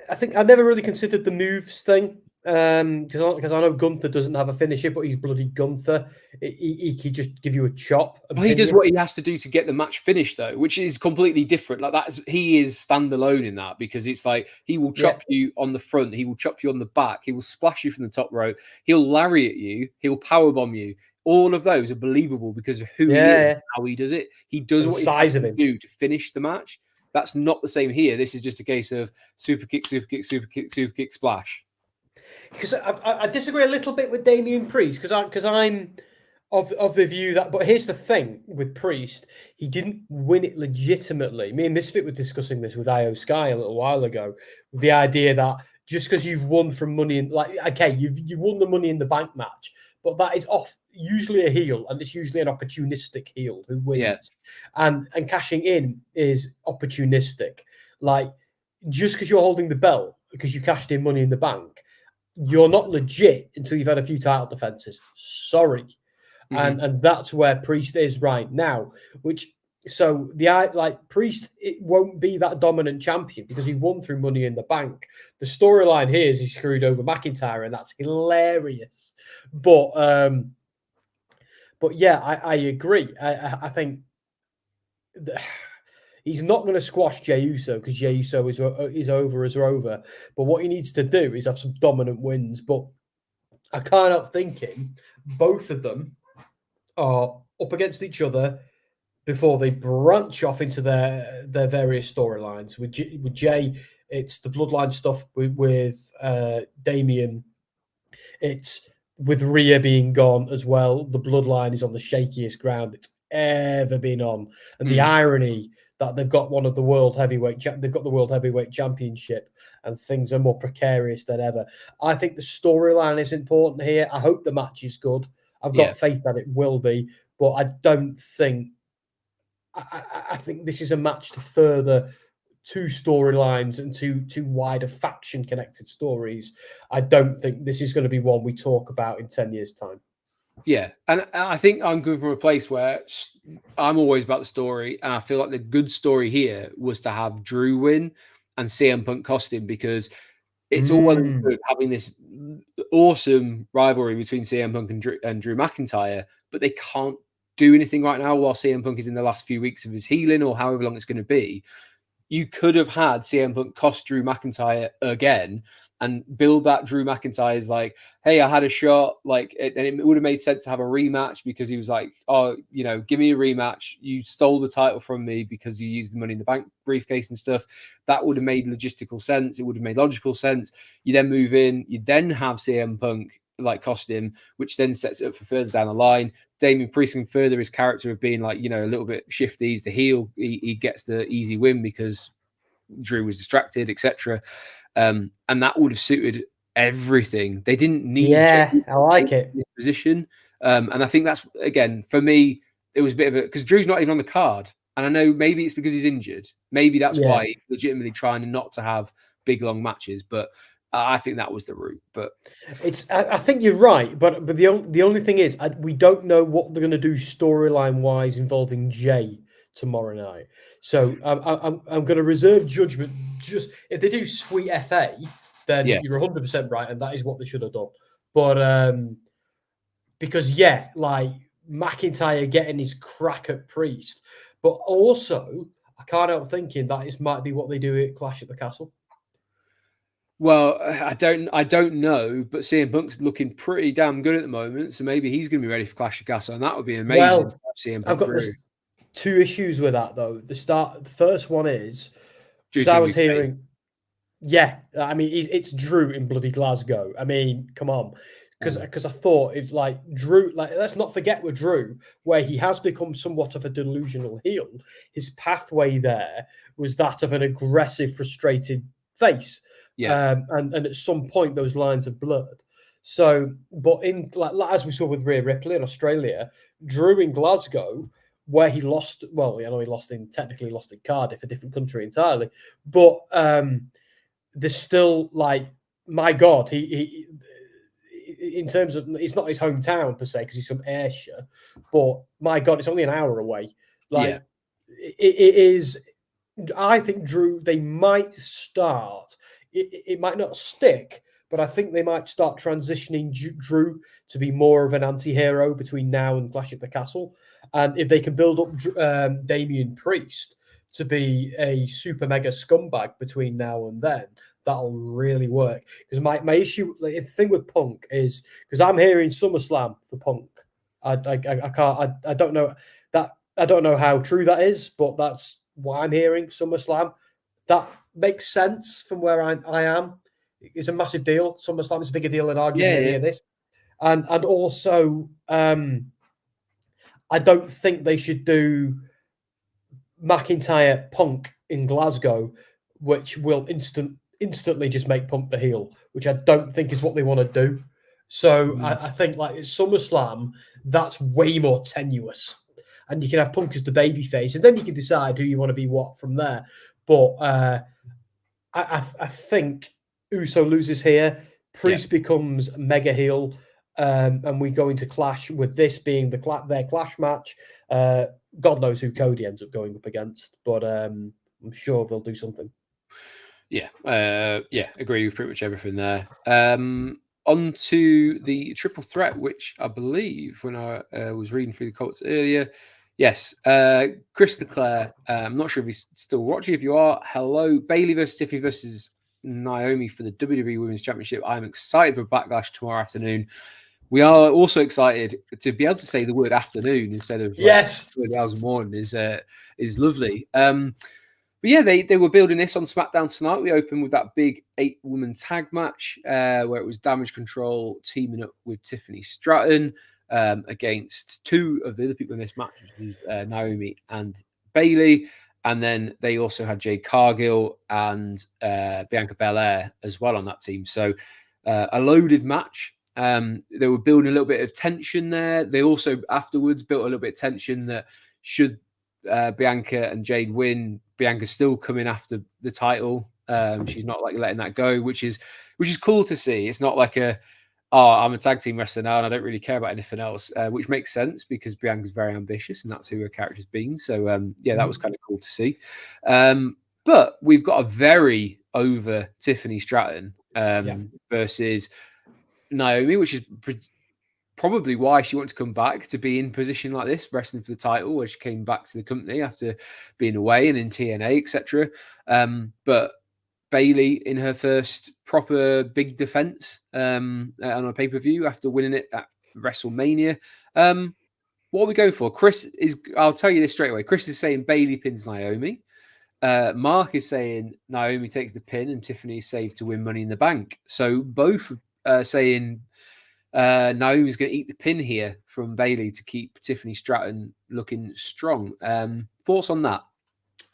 I think I never really considered the moves thing, because I know Gunther doesn't have a finisher, but he's bloody Gunther. He could just give you a chop. Well, he does what he has to do to get the match finished, though, which is completely different. Like he is standalone in that, because it's like he will chop you on the front, he will chop you on the back, he will splash you from the top rope, he'll lariat you, he'll powerbomb you. All of those are believable because of who he is, how he does it. He does what he has to do to finish the match. That's not the same here. This is just a case of super kick, super kick, super kick, super kick, splash. Because I disagree a little bit with Damian Priest, because I'm of the view that, but here's the thing with Priest, he didn't win it legitimately. Me and Misfit were discussing this with IO Sky a little while ago, with the idea that just because you've won from Money in, like, okay, you won the Money in the Bank match, but that is usually a heel, and it's usually an opportunistic heel who wins. And cashing in is opportunistic. Like, just because you're holding the belt because you cashed in Money in the Bank, you're not legit until you've had a few title defenses. Sorry. And that's where Priest is right now, Priest, it won't be that dominant champion because he won through Money in the Bank. The storyline here is he screwed over McIntyre, and that's hilarious. But yeah, I agree. I think he's not going to squash Jey Uso, because Jey Uso is over as Rover. But what he needs to do is have some dominant wins. But I can't help thinking both of them are up against each other before they branch off into their various storylines. With Jay, it's the bloodline stuff. With Damian, it's with Rhea being gone as well. The bloodline is on the shakiest ground it's ever been on, and the irony that they've got the world heavyweight championship, and things are more precarious than ever. I think the storyline is important here. I hope the match is good. I've got faith that it will be, but I don't think. I think this is a match to further two storylines and two wider faction-connected stories. I don't think this is going to be one we talk about in 10 years' time. Yeah, and I think I'm coming from a place where I'm always about the story, and I feel like the good story here was to have Drew win and CM Punk cost him, because it's all well and good having this awesome rivalry between CM Punk and Drew McIntyre, but they can't do anything right now while CM Punk is in the last few weeks of his healing, or however long it's going to be. You could have had CM Punk cost Drew McIntyre again and build that Drew McIntyre's like, hey, I had a shot, like, and it would have made sense to have a rematch, because he was like, oh, give me a rematch. You stole the title from me because you used the Money in the Bank briefcase and stuff. That would have made logistical sense. It would have made logical sense. You then move in, you then have CM Punk like cost him, which then sets it up for further down the line. Damian Priest can further his character of being like, a little bit shifty. He's the heel. He gets the easy win because Drew was distracted, etc. And that would have suited everything. They didn't need I like it. This position. And I think that's, again, for me, it was a bit of because Drew's not even on the card. And I know maybe it's because he's injured. Maybe that's why he's legitimately trying not to have big, long matches. But I think that was the route. But I think you're right. But the only thing is, we don't know what they're going to do storyline wise involving Jay tomorrow night. So I'm going to reserve judgment. Just if they do Sweet FA, then you're 100% right, and that is what they should have done. But because like McIntyre getting his crack at Priest, but also I can't help thinking that it might be what they do at Clash at the Castle. Well, I don't know, but CM Punk's looking pretty damn good at the moment, so maybe he's going to be ready for Clash of Castle, and that would be amazing. Well, CM Punk I've got two issues with that though. The first one is because I was hearing, I mean it's Drew in bloody Glasgow. I mean, come on, because I thought if like Drew, like let's not forget with Drew, where he has become somewhat of a delusional heel. His pathway there was that of an aggressive, frustrated face. And at some point those lines have blurred. So, but in like as we saw with Rhea Ripley in Australia, Drew in Glasgow where he lost. Well, I know he technically lost in Cardiff, a different country entirely, but there's still like, my God, he in terms of, it's not his hometown per se because he's from Ayrshire, but my God, it's only an hour away. Like it is. I think Drew, they might start. It might not stick, but I think they might start transitioning Drew to be more of an anti-hero between now and Clash at the Castle. And if they can build up Damian Priest to be a super mega scumbag between now and then, that'll really work. Because my issue, the thing with Punk is, because I'm hearing SummerSlam for Punk. I can't. I don't know that. I don't know how true that is, but that's what I'm hearing. SummerSlam. That makes sense from where I am. It's a massive deal. SummerSlam is a bigger deal than arguably any of this. And also, I don't think they should do McIntyre Punk in Glasgow, which will instantly just make Punk the heel, which I don't think is what they want to do. So I think like it's SummerSlam, that's way more tenuous. And you can have Punk as the babyface, and then you can decide who you want to be what from there. But I think Uso loses here. Priest becomes mega heel, and we go into Clash with this being their Clash match. God knows who Cody ends up going up against, but I'm sure they'll do something. Yeah, agree with pretty much everything there. On to the triple threat, which I believe when I was reading through the comments earlier, yes, Chris Leclerc. I'm not sure if he's still watching. If you are, hello. Bayley versus Tiffany versus Naomi for the WWE Women's Championship. I'm excited for Backlash tomorrow afternoon. We are also excited to be able to say the word afternoon instead of yes, 20 hours a morning is lovely. But yeah, they were building this on SmackDown tonight. We opened with that big 8-woman tag match where it was Damage Control teaming up with Tiffany Stratton against two of the other people in this match, which was Naomi and Bayley. And then they also had Jade Cargill and Bianca Belair as well on that team. So a loaded match. They were building a little bit of tension there. They also afterwards built a little bit of tension that should Bianca and Jade win, Bianca's still coming after the title. She's not like letting that go, which is cool to see. It's not like I'm a tag team wrestler now and I don't really care about anything else, which makes sense because Bianca's very ambitious and that's who her character's been. So that was kind of cool to see. But we've got a very over Tiffany Stratton versus Naomi, which is probably why she wanted to come back to be in position like this, wrestling for the title, where she came back to the company after being away and in TNA, etc. But Bayley in her first proper big defense on a pay-per-view after winning it at WrestleMania. What are we going for? I'll tell you this straight away. Chris is saying Bayley pins Naomi. Mark is saying Naomi takes the pin and Tiffany is saved to win Money in the Bank. So both saying Naomi's going to eat the pin here from Bayley to keep Tiffany Stratton looking strong. Thoughts on that?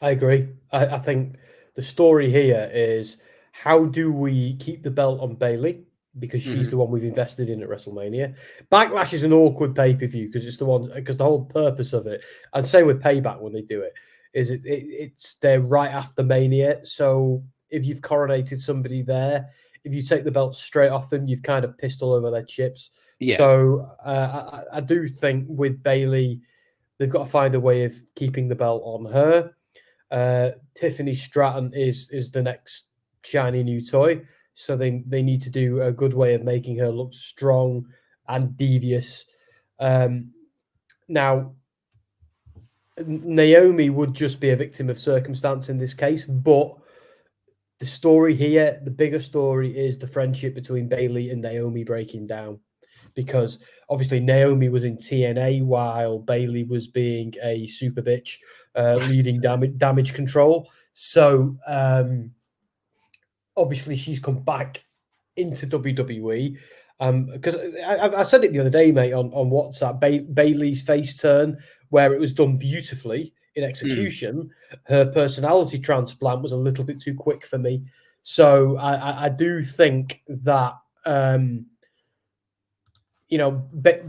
I agree. I think the story here is how do we keep the belt on Bayley because she's the one we've invested in at WrestleMania. Backlash is an awkward pay-per-view because the whole purpose of it, and same with Payback when they do it, is it's they're right after Mania. So if you've coronated somebody there, if you take the belt straight off them, you've kind of pissed all over their chips. Yeah. So I do think with Bayley, they've got to find a way of keeping the belt on her. Tiffany Stratton is the next shiny new toy. So they need to do a good way of making her look strong and devious. Now, Naomi would just be a victim of circumstance in this case, but the story here, the bigger story is the friendship between Bayley and Naomi breaking down. Because obviously Naomi was in TNA while Bayley was being a super bitch, leading damage control. So obviously she's come back into WWE. Because I said it the other day, mate, on WhatsApp, Bayley's face turn, where it was done beautifully in execution, her personality transplant was a little bit too quick for me. So I do think that,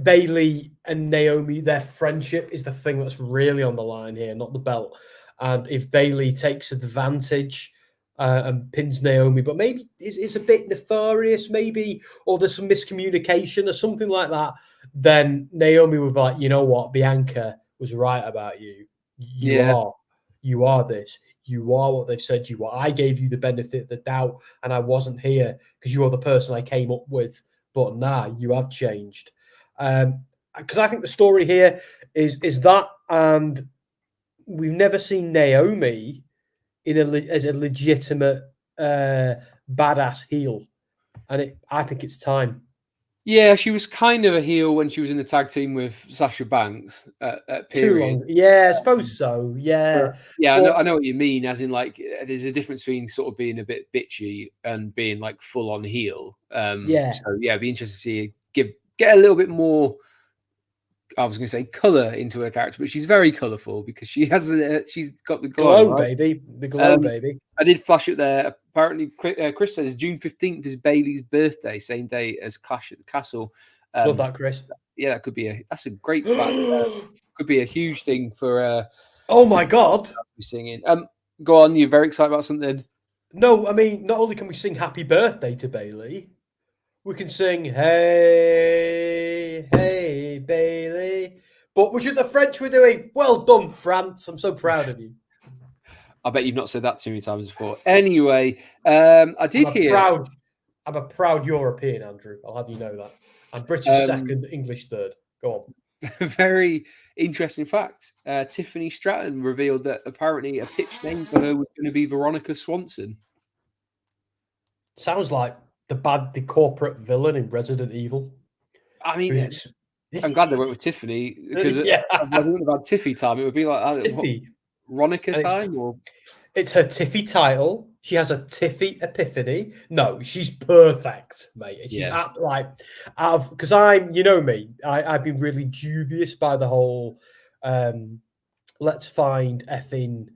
Bailey and Naomi, their friendship is the thing that's really on the line here, not the belt. And if Bailey takes advantage and pins Naomi, but maybe it's a bit nefarious, maybe, or there's some miscommunication or something like that, then Naomi would be like, you know what, Bianca was right about you. You are this. You are what they've said you are. I gave you the benefit of the doubt, and I wasn't here because you're the person I came up with. But now you have changed. Because I think the story here is that, and we've never seen Naomi as a legitimate badass heel, and I think it's time. Yeah, she was kind of a heel when she was in the tag team with Sasha Banks at period. Too long. Yeah, I suppose so. Yeah. Yeah, I know what you mean. As in, like, there's a difference between sort of being a bit bitchy and being like full on heel. Yeah. So yeah, it'd be interesting to see get a little bit more. I was going to say color into her character, but she's very colorful because she's got the glow, right? Baby. The glow, baby. I did flash it there. Apparently, Chris says June 15th is Bailey's birthday, same day as Clash at the Castle. Love that, Chris. Yeah, that's a great fact. Could be a huge thing for. Oh my God! Singing. Go on. You're very excited about something. No, I mean, not only can we sing "Happy Birthday" to Bailey, we can sing "Hey, hey, Bailey," but which the French were doing. Well done, France! I'm so proud of you. I bet you've not said that too many times before. Anyway, I did hear. I'm a proud European, Andrew. I'll have you know that. I'm British second, English third. Go on. Very interesting fact. Tiffany Stratton revealed that apparently a pitch name for her was going to be Veronica Swanson. Sounds like the corporate villain in Resident Evil. I mean, I'm glad they went with Tiffany because if I wouldn't have had Tiffy time, it would be like Tiffy. Veronica time, or it's her Tiffy title. She has a Tiffy epiphany. No, she's perfect, mate. She's because you know me, I've been really dubious by the whole let's find effing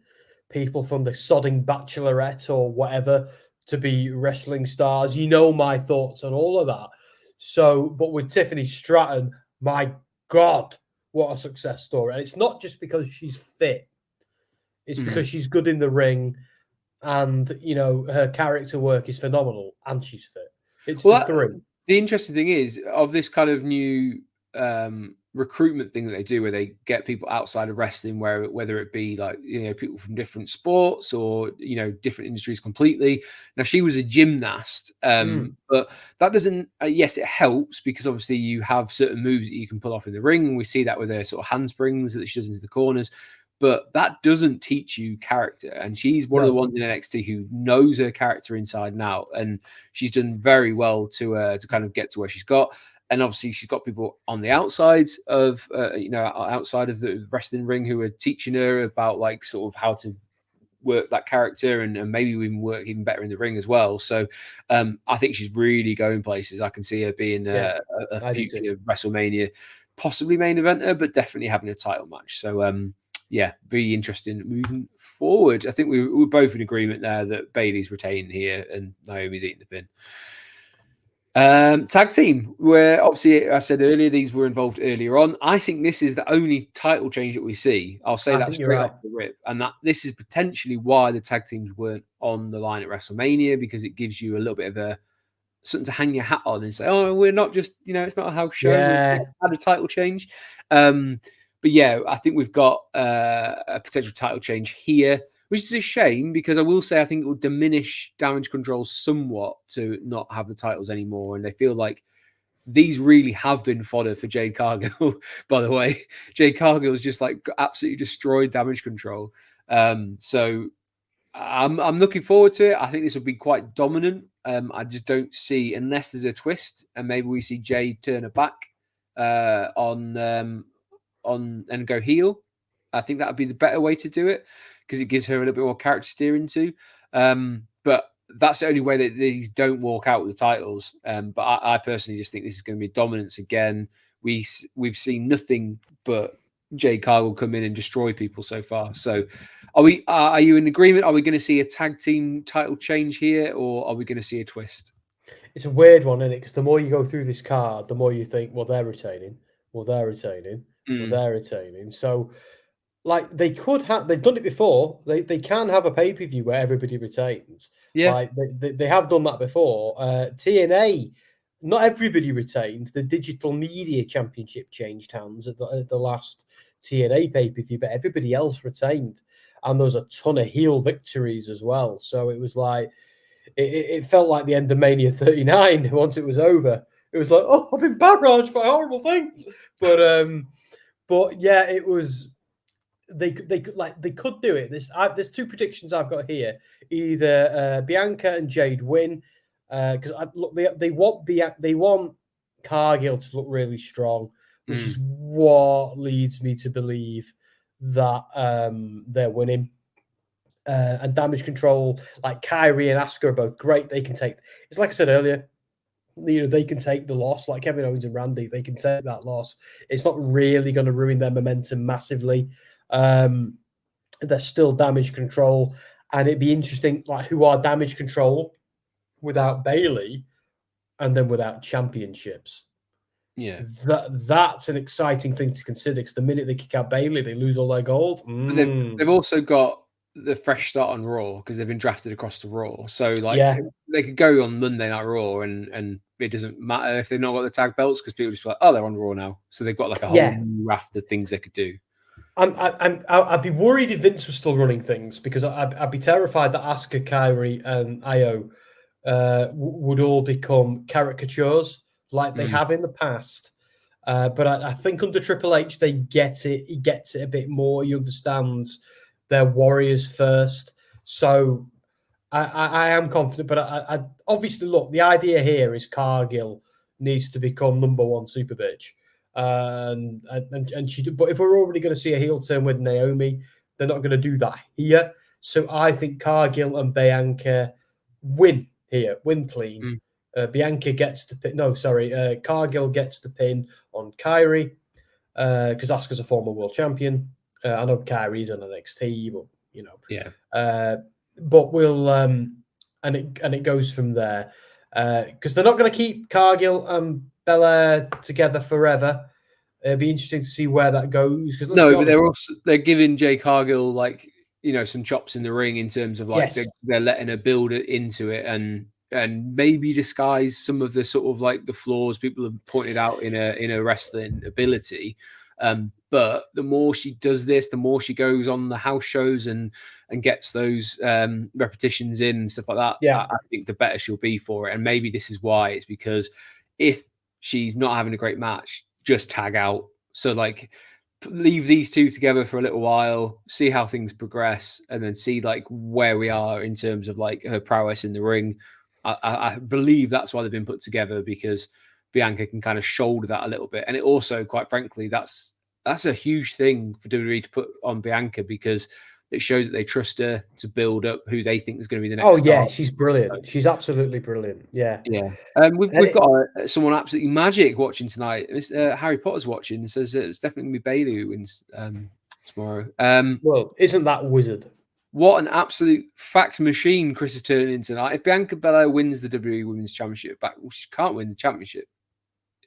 people from the sodding Bachelorette or whatever to be wrestling stars. You know my thoughts on all of that. So, but with Tiffany Stratton, my God, what a success story. And it's not just because she's fit. It's because she's good in the ring and, her character work is phenomenal and she's fit. It's the three. The interesting thing is, of this kind of new recruitment thing that they do where they get people outside of wrestling, whether it be like, people from different sports or, different industries completely. Now, she was a gymnast, but that doesn't, yes, it helps because obviously you have certain moves that you can pull off in the ring. And we see that with her sort of handsprings that she does into the corners. But that doesn't teach you character. And she's one of the ones in NXT who knows her character inside and out. And she's done very well to kind of get to where she's got. And obviously she's got people on the outside of, outside of the wrestling ring who are teaching her about like sort of how to work that character and maybe even work even better in the ring as well. So I think she's really going places. I can see her being a future WrestleMania, possibly main eventer, but definitely having a title match. So, yeah, very interesting moving forward. I think we're both in agreement there that Bailey's retaining here and Naomi's eating the pin. Tag team, where obviously I said earlier these were involved earlier on. I think this is the only title change that we see. I'll say that straight off the rip, and that this is potentially why the tag teams weren't on the line at WrestleMania, because it gives you a little bit of something to hang your hat on and say, oh, we're not just, it's not a house show. We've had a title change. But yeah, I think we've got a potential title change here, which is a shame because I will say I think it will diminish Damage Control somewhat to not have the titles anymore. And they feel like these really have been fodder for Jade Cargill, by the way. Jade Cargill has just like absolutely destroyed Damage Control. So I'm looking forward to it. I think this will be quite dominant. I just don't see, unless there's a twist and maybe we see Jade turn her back on and go heel. I think that would be the better way to do it because it gives her a little bit more character steering too. But that's the only way that these don't walk out with the titles. But I personally just think this is going to be dominance again. We've seen nothing but Jade Cargill come in and destroy people so far. So are you in agreement? Are we going to see a tag team title change here or are we going to see a twist? it's a weird one, isn't it? Because the more you go through this card, the more you think, well, they're retaining, well, they're retaining, well, they're retaining. So, like, they've done it before. They can have a pay-per-view where everybody retains. Yeah. Like, they have done that before. TNA, not everybody retained. The Digital Media Championship changed hands at the last TNA pay-per-view, but everybody else retained. And there was a ton of heel victories as well. So it was like, it felt like the end of Mania 39 once it was over. It was like, oh, I've been barraged by horrible things. But yeah, it was, they could do it. There's two predictions I've got here. Either Bianca and Jade win, because they want Cargill to look really strong, which is what leads me to believe that they're winning. And Damage Control, like Kyrie and Asuka are both great. They can take. It's like I said earlier. They can take the loss, like Kevin Owens and Randy. They can take that loss. It's not really going to ruin their momentum massively. They're still Damage Control, and it'd be interesting, like, who are Damage Control without Bayley, and then without championships. Yeah, that's an exciting thing to consider. Because the minute they kick out Bayley, they lose all their gold. But they've also got the fresh start on Raw because they've been drafted across to Raw. So they could go on Monday Night Raw and it doesn't matter if they've not got the tag belts because people just be like, oh, they're on Raw now. So they've got like a whole new raft of things they could do. I'd be worried if Vince was still running things because I'd be terrified that Asuka, Kyrie, and Io would all become caricatures like they have in the past. But I think under Triple H, they get it. He gets it a bit more. He understands they're warriors first. So I am confident. But I obviously, look, the idea here is Cargill needs to become number one super bitch. And she. But if we're already going to see a heel turn with Naomi, they're not going to do that here. So I think Cargill and Bianca win here, win clean. Bianca gets the pin. No, sorry. Cargill gets the pin on Kyrie because Asuka's a former world champion. I know Kyrie's on NXT, but but we'll and it goes from there because they're not going to keep Cargill and Belair together forever. It'd be interesting to see where that goes. But they're giving Jade Cargill some chops in the ring in terms of they're letting her build it into it and maybe disguise some of the sort of like the flaws people have pointed out in a wrestling ability. But the more she does this, the more she goes on the house shows and gets those repetitions in and stuff like that. Yeah. I think the better she'll be for it. And maybe this is why. It's because if she's not having a great match, just tag out. So like leave these two together for a little while, see how things progress, and then see like where we are in terms of like her prowess in the ring. I believe that's why they've been put together, because Bianca can kind of shoulder that a little bit. And it also, quite frankly, that's a huge thing for WWE to put on Bianca, because it shows that they trust her to build up who they think is going to be the next Oh, yeah, star. she's brilliant. She's absolutely brilliant. Yeah. Yeah. We've got someone absolutely magic watching tonight. Harry Potter's watching. It says it's definitely going to be Bayley who wins tomorrow. Well, isn't that wizard? What an absolute fact machine Chris is turning in tonight. If Bianca Belair wins the WWE Women's Championship back, well, she can't win the championship.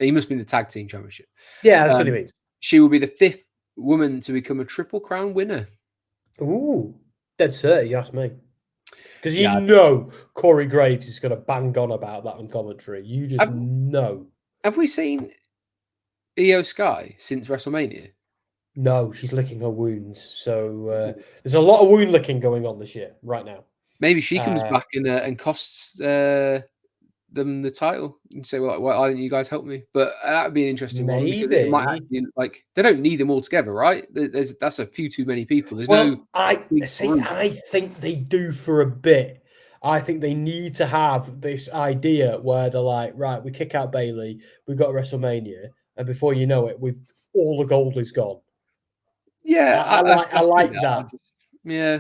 He must be in the tag team championship. Yeah, that's what he means. She will be the 5th woman to become a Triple Crown winner. Ooh, dead cert, you ask me. Because you know Corey Graves is going to bang on about that on commentary. You just know. Have we seen Io Sky since WrestleMania? No, she's licking her wounds. So there's a lot of wound licking going on this year, right now. Maybe she comes back and costs them the title. You can say, well, why didn't you guys help me? But that would be an interesting one. Because it might actually, like, they don't need them all together, right? That's a few too many people. I think they do for a bit. I think they need to have this idea where they're like, right, we kick out Bayley, we've got WrestleMania, and before you know it, all the gold is gone. Yeah, I like that. Yeah.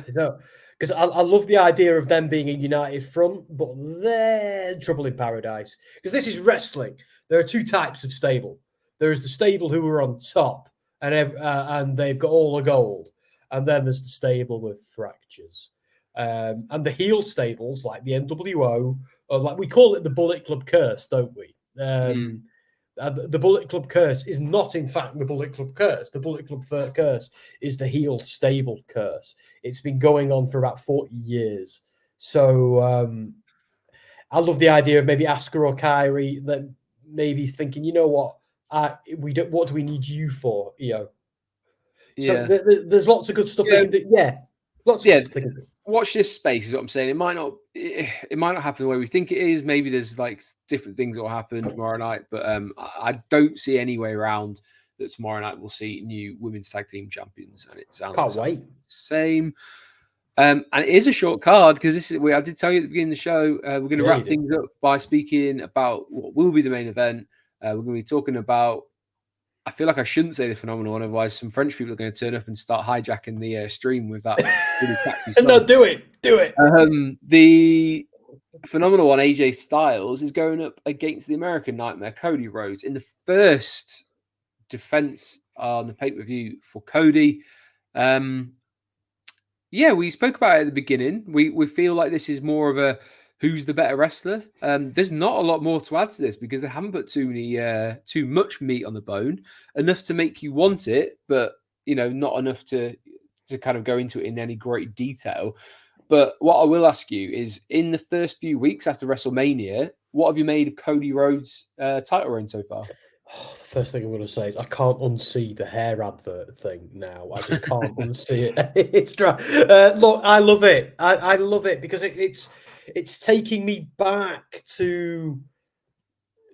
Because I love the idea of them being a united front, but they're trouble in paradise. Because this is wrestling. There are two types of stable. There is the stable who are on top, and they've got all the gold. And then there's the stable with fractures. And the heel stables, like the NWO or like we call it the Bullet Club curse, don't we? The Bullet Club curse is not, in fact, the Bullet Club curse. The Bullet Club curse is the heel stable curse. It's been going on for about 40 years. So I love the idea of maybe Asuka or Kairi that maybe thinking, you know what, what do we need you for, Io? So there's lots of good stuff they can do. Yeah, lots of good stuff they can do. Watch this space is what I'm saying. It might not happen the way we think it is. Maybe there's like different things that will happen tomorrow night, but I don't see any way around that tomorrow night we'll see new women's tag team champions, and it sounds same. And it is a short card because I did tell you at the beginning of the show we're going to wrap things up by speaking about what will be the main event. We're going to be talking about. I feel like I shouldn't say the phenomenal one, otherwise some French people are going to turn up and start hijacking the stream with that really catchy song. No, do it. The phenomenal one, AJ Styles, is going up against the American Nightmare, Cody Rhodes, in the first defense on the pay-per-view for Cody. We spoke about it at the beginning. We feel like this is more of a who's the better wrestler. There's not a lot more to add to this because they haven't put too much meat on the bone, enough to make you want it, but not enough to kind of go into it in any great detail. But what I will ask you is, in the first few weeks after WrestleMania, what have you made of Cody Rhodes' title reign so far? The first thing I'm going to say is I can't unsee the hair advert thing now. I just can't unsee it. It's dry. Look, I love it. I love it because it's taking me back to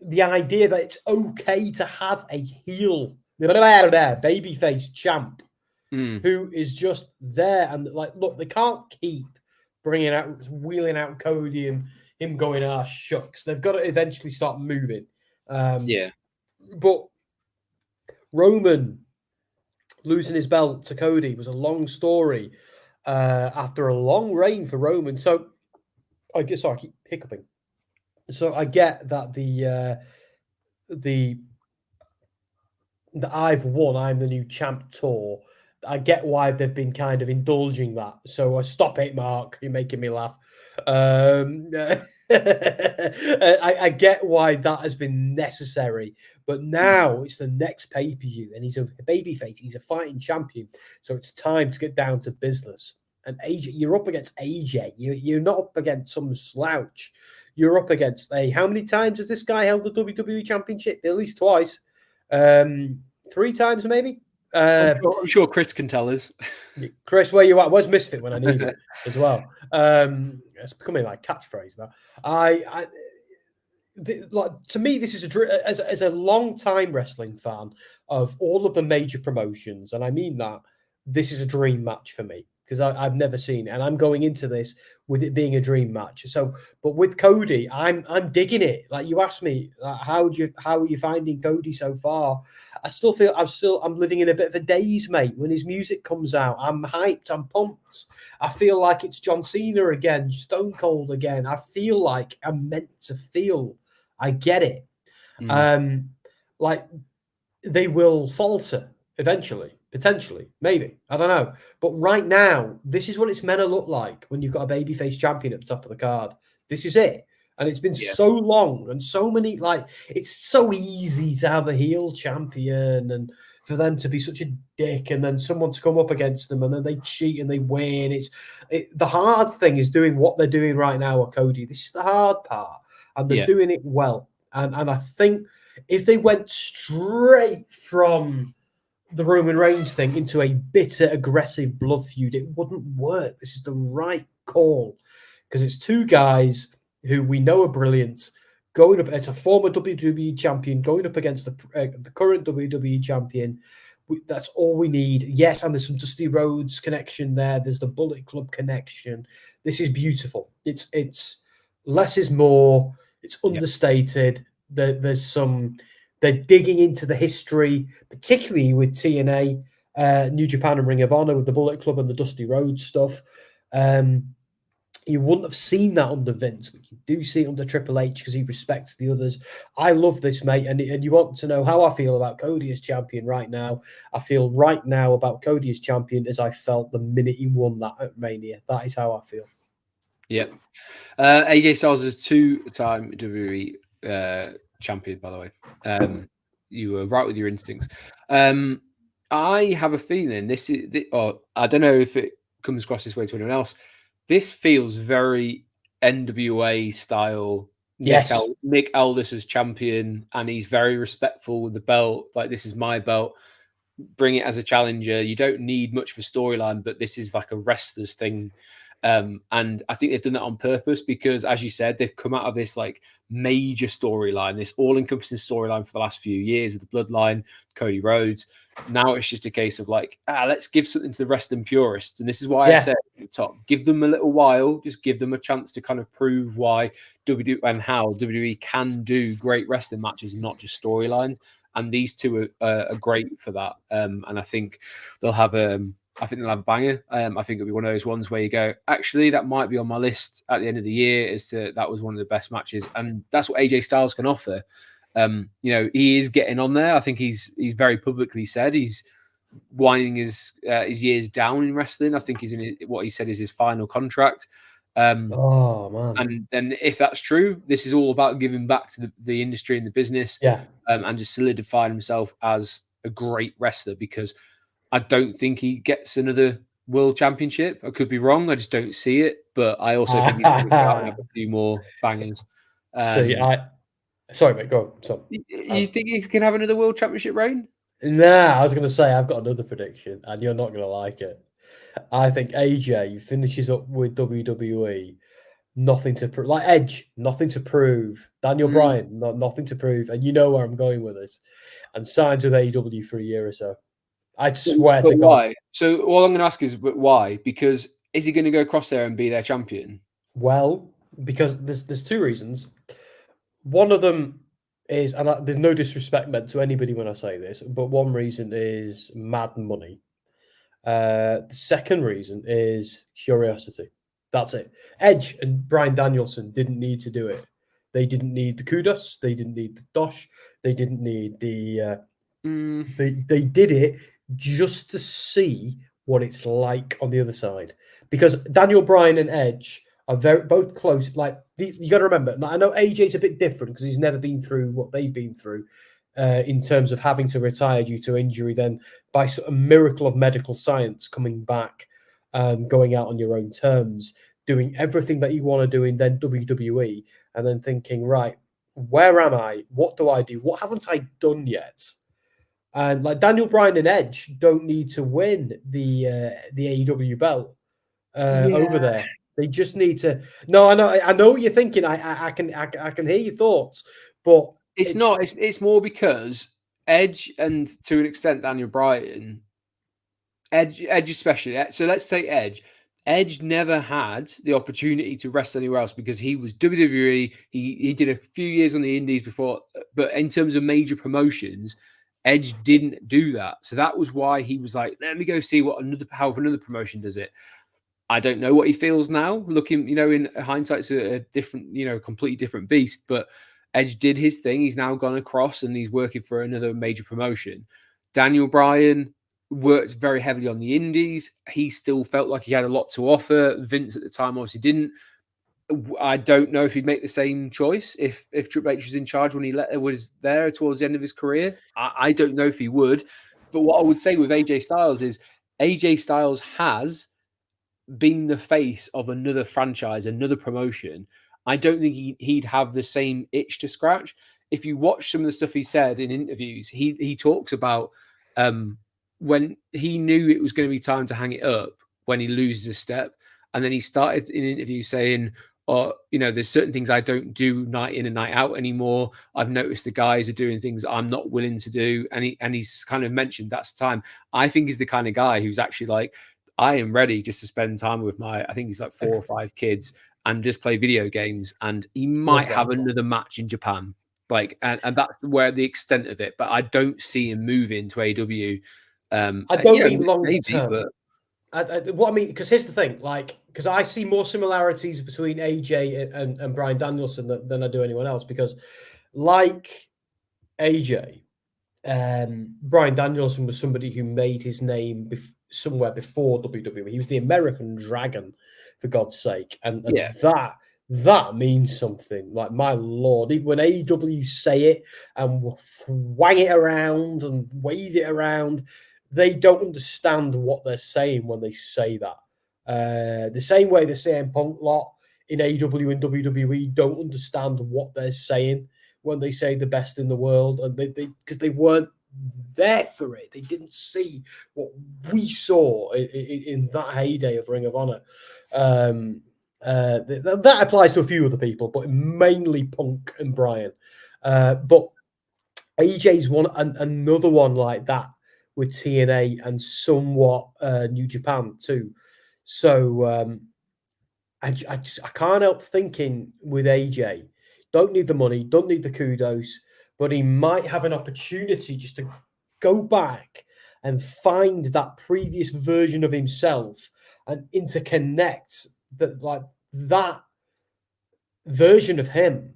the idea that it's okay to have a heel, babyface champ who is just there. And like, look, they can't keep wheeling out Cody and him going, shucks. They've got to eventually start moving. But Roman losing his belt to Cody was a long story after a long reign for Roman. So I keep hiccuping. So I get that the I've won, I'm the new champ tour. I get why they've been kind of indulging that. So stop it, Mark. You're making me laugh. I get why that has been necessary. But now it's the next pay-per-view, and he's a babyface. He's a fighting champion. So it's time to get down to business. And AJ, you're up against AJ. You're not up against some slouch. You're up against how many times has this guy held the WWE Championship? At least twice. 3 times, maybe. I'm sure Chris can tell us. Chris, where you at? Where's Misfit when I need it as well? It's becoming like catchphrase now. To me, this is as a long-time wrestling fan of all of the major promotions, and I mean that, this is a dream match for me because I've never seen it, and I'm going into this with it being a dream match. So, but with Cody, I'm digging it. Like you asked me, how are you finding Cody so far? I still feel I'm living in a bit of a daze, mate. When his music comes out, I'm hyped, I'm pumped. I feel like it's John Cena again, Stone Cold again. I feel like I'm meant to feel. I get it. Like they will falter eventually. Potentially, maybe. I don't know. But right now, this is what it's meant to look like when you've got a babyface champion at the top of the card. This is it. And it's been so long and so many, it's so easy to have a heel champion and for them to be such a dick and then someone to come up against them and then they cheat and they win. The hard thing is doing what they're doing right now with Cody. This is the hard part. And they're doing it well. And I think if they went straight from the Roman Reigns thing into a bitter, aggressive blood feud, it wouldn't work. This is the right call because it's 2 guys who we know are brilliant going up. It's a former WWE champion going up against the current WWE champion. That's all we need. Yes, and there's some Dusty Rhodes connection there. There's the Bullet Club connection. This is beautiful. It's less is more. It's understated. There's some. They're digging into the history, particularly with TNA, New Japan and Ring of Honor with the Bullet Club and the Dusty Rhodes stuff. You wouldn't have seen that under Vince, but you do see it under Triple H because he respects the others. I love this, mate. And you want to know how I feel about Cody as champion right now. I feel right now about Cody as champion as I felt the minute he won that at Mania. That is how I feel. Yep. AJ Styles is a 2-time WWE champion, by the way. You were right with your instincts. I have a feeling this is, or I don't know if it comes across this way to anyone else. This feels very NWA style. Yes. Nick Aldis as champion, and he's very respectful with the belt. Like, this is my belt. Bring it as a challenger. You don't need much for storyline, but this is like a wrestler's thing. And I think they've done that on purpose because, as you said, they've come out of this like major storyline, this all-encompassing storyline for the last few years of the Bloodline, Cody Rhodes. Now it's just a case of like, let's give something to the wrestling purists. And this is why I said at the top, give them a little while, just give them a chance to kind of prove why WWE and how WWE can do great wrestling matches, not just storylines. And these two are great for that. And I think they'll have a banger. I think it'll be one of those ones where you go, actually, that might be on my list at the end of the year. That was one of the best matches, and that's what AJ Styles can offer. He is getting on there. I think he's very publicly said he's winding his years down in wrestling. I think he's in what he said is his final contract. Oh man! And then if that's true, this is all about giving back to the industry and the business, and just solidifying himself as a great wrestler, because I don't think he gets another world championship. I could be wrong. I just don't see it. But I also think he's going to go out and have a few more bangers. Sorry, mate, go on. You think he can have another world championship reign? Nah, I was going to say I've got another prediction, and you're not going to like it. I think AJ finishes up with WWE, nothing to prove. Like Edge, nothing to prove. Daniel Bryan, nothing to prove. And you know where I'm going with this. And signs with AEW for a year or so. I swear to God. Why? So all I'm going to ask is, but why? Because is he going to go across there and be their champion? Well, because there's two reasons. One of them is, and there's no disrespect meant to anybody when I say this, but one reason is mad money. The second reason is curiosity. That's it. Edge and Bryan Danielson didn't need to do it. They didn't need the kudos. They didn't need the dosh. They didn't need the. They did it just to see what it's like on the other side, because Daniel Bryan and Edge are both close. Like, you got to remember. I know AJ's a bit different because he's never been through what they've been through. In terms of having to retire due to injury, then by a miracle of medical science coming back, going out on your own terms, doing everything that you want to do in then WWE, and then thinking, right, where am I? What do I do? What haven't I done yet? And like Daniel Bryan and Edge don't need to win the AEW belt over there. They just need to. No, I know what you're thinking. I can hear your thoughts, but. It's not. It's more because Edge and to an extent Daniel Bryan, Edge especially. So let's take Edge. Edge never had the opportunity to wrestle anywhere else because he was WWE. He did a few years on the Indies before, but in terms of major promotions, Edge didn't do that. So that was why he was like, let me go see how another promotion does it. I don't know what he feels now. Looking, in hindsight, it's a different, completely different beast, but. Edge did his thing. He's now gone across and he's working for another major promotion. Daniel Bryan worked very heavily on the indies. He still felt like he had a lot to offer. Vince at the time obviously didn't. I don't know if he'd make the same choice if Triple H was in charge when he was there towards the end of his career. I don't know if he would. But what I would say with AJ Styles is AJ Styles has been the face of another franchise, another promotion. I don't think he'd have the same itch to scratch. If you watch some of the stuff he said in interviews, he talks about when he knew it was going to be time to hang it up when he loses a step. And then he started in interviews saying, there's certain things I don't do night in and night out anymore. I've noticed the guys are doing things I'm not willing to do. And he's kind of mentioned that's the time. I think he's the kind of guy who's actually like, I am ready just to spend time with I think he's like 4 or 5 kids and just play video games, and he might have another match in Japan. And that's where the extent of it. But I don't see him moving to AEW. I don't mean long term. What I mean, because here's the thing, because I see more similarities between AJ and Bryan Danielson than I do anyone else. Because, like AJ, Bryan Danielson was somebody who made his name somewhere before WWE. He was the American Dragon, for God's sake, and Yeah. that means something. Like, my lord, even when AEW say it and swang it around and wave it around, they don't understand what they're saying when they say that. The same way the CM Punk lot in AEW and WWE don't understand what they're saying when they say the best in the world, and they because they weren't there for it. They didn't see what we saw in that heyday of Ring of Honor. That applies to a few other people, but mainly Punk and Bryan. But AJ's another one like that with TNA and somewhat New Japan too. So I can't help thinking with AJ, don't need the money, don't need the kudos, but he might have an opportunity just to go back and find that previous version of himself and interconnect that version of him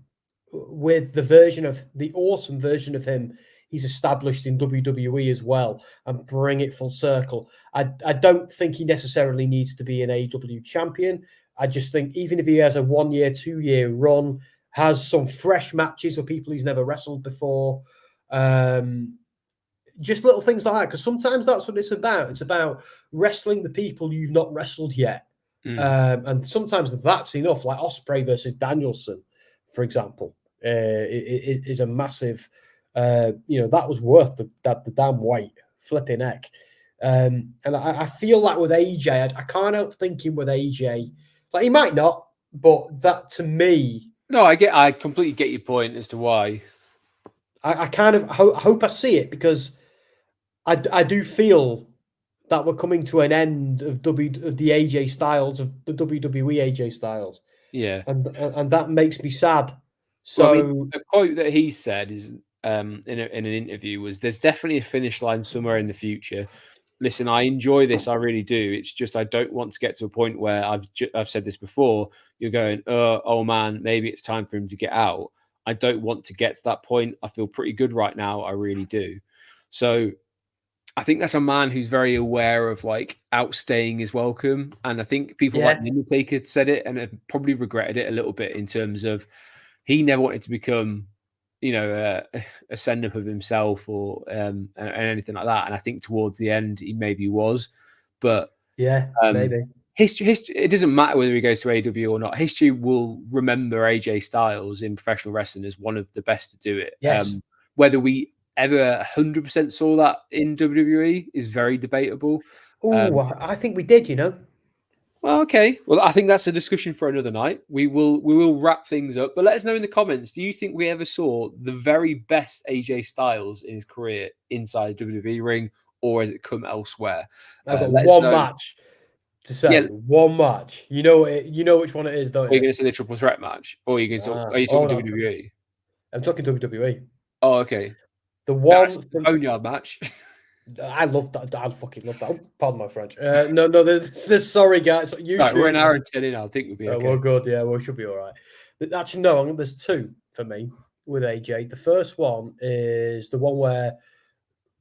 with the awesome version of him he's established in WWE as well, and bring it full circle. I don't think he necessarily needs to be an AEW champion. I just think even if he has a 1 year, 2 year run, has some fresh matches with people he's never wrestled before, just little things like that, because sometimes that's what it's about. It's about wrestling the people you've not wrestled yet. And sometimes that's enough, like Ospreay versus Danielson, for example, is a massive, that was worth the damn wait, flipping heck. And I feel like with AJ, I can't help thinking with AJ, like, he might not, but that to me... No, I completely get your point as to why. I kind of hope I see it, because I do feel that we're coming to an end of the AJ Styles, of the WWE AJ Styles. Yeah. And that makes me sad. So, well, I mean, the quote that he said is in an interview was, "There's definitely a finish line somewhere in the future. Listen, I enjoy this, I really do. It's just I don't want to get to a point where I've said this before. You're going, oh man, maybe it's time for him to get out. I don't want to get to that point. I feel pretty good right now. I really do." So I think that's a man who's very aware of like outstaying his welcome. And I think people like Undertaker said it and have probably regretted it a little bit, in terms of he never wanted to become, a send up of himself or and anything like that. And I think towards the end he maybe was, but maybe history. It doesn't matter whether he goes to AEW or not. History will remember AJ Styles in professional wrestling as one of the best to do it. Yes. Whether we ever 100% saw that in WWE is very debatable. I think we did, Well, okay. Well, I think that's a discussion for another night. We will wrap things up, but let us know in the comments. Do you think we ever saw the very best AJ Styles in his career inside the WWE ring, or has it come elsewhere? I've got one match to say. Yeah. One match. You know which one it is, don't you? Are you going to say the triple threat match, or are you going to talk? Are you talking WWE? I'm talking WWE. Oh, okay. The one Boneyard match. I love that. I fucking love that. Oh, pardon my French. No. There's sorry, guys. Right, we're an hour and 10 in. I think we'll be okay. We're good. Yeah, we should be all right. Actually, no. There's two for me with AJ. The first one is the one where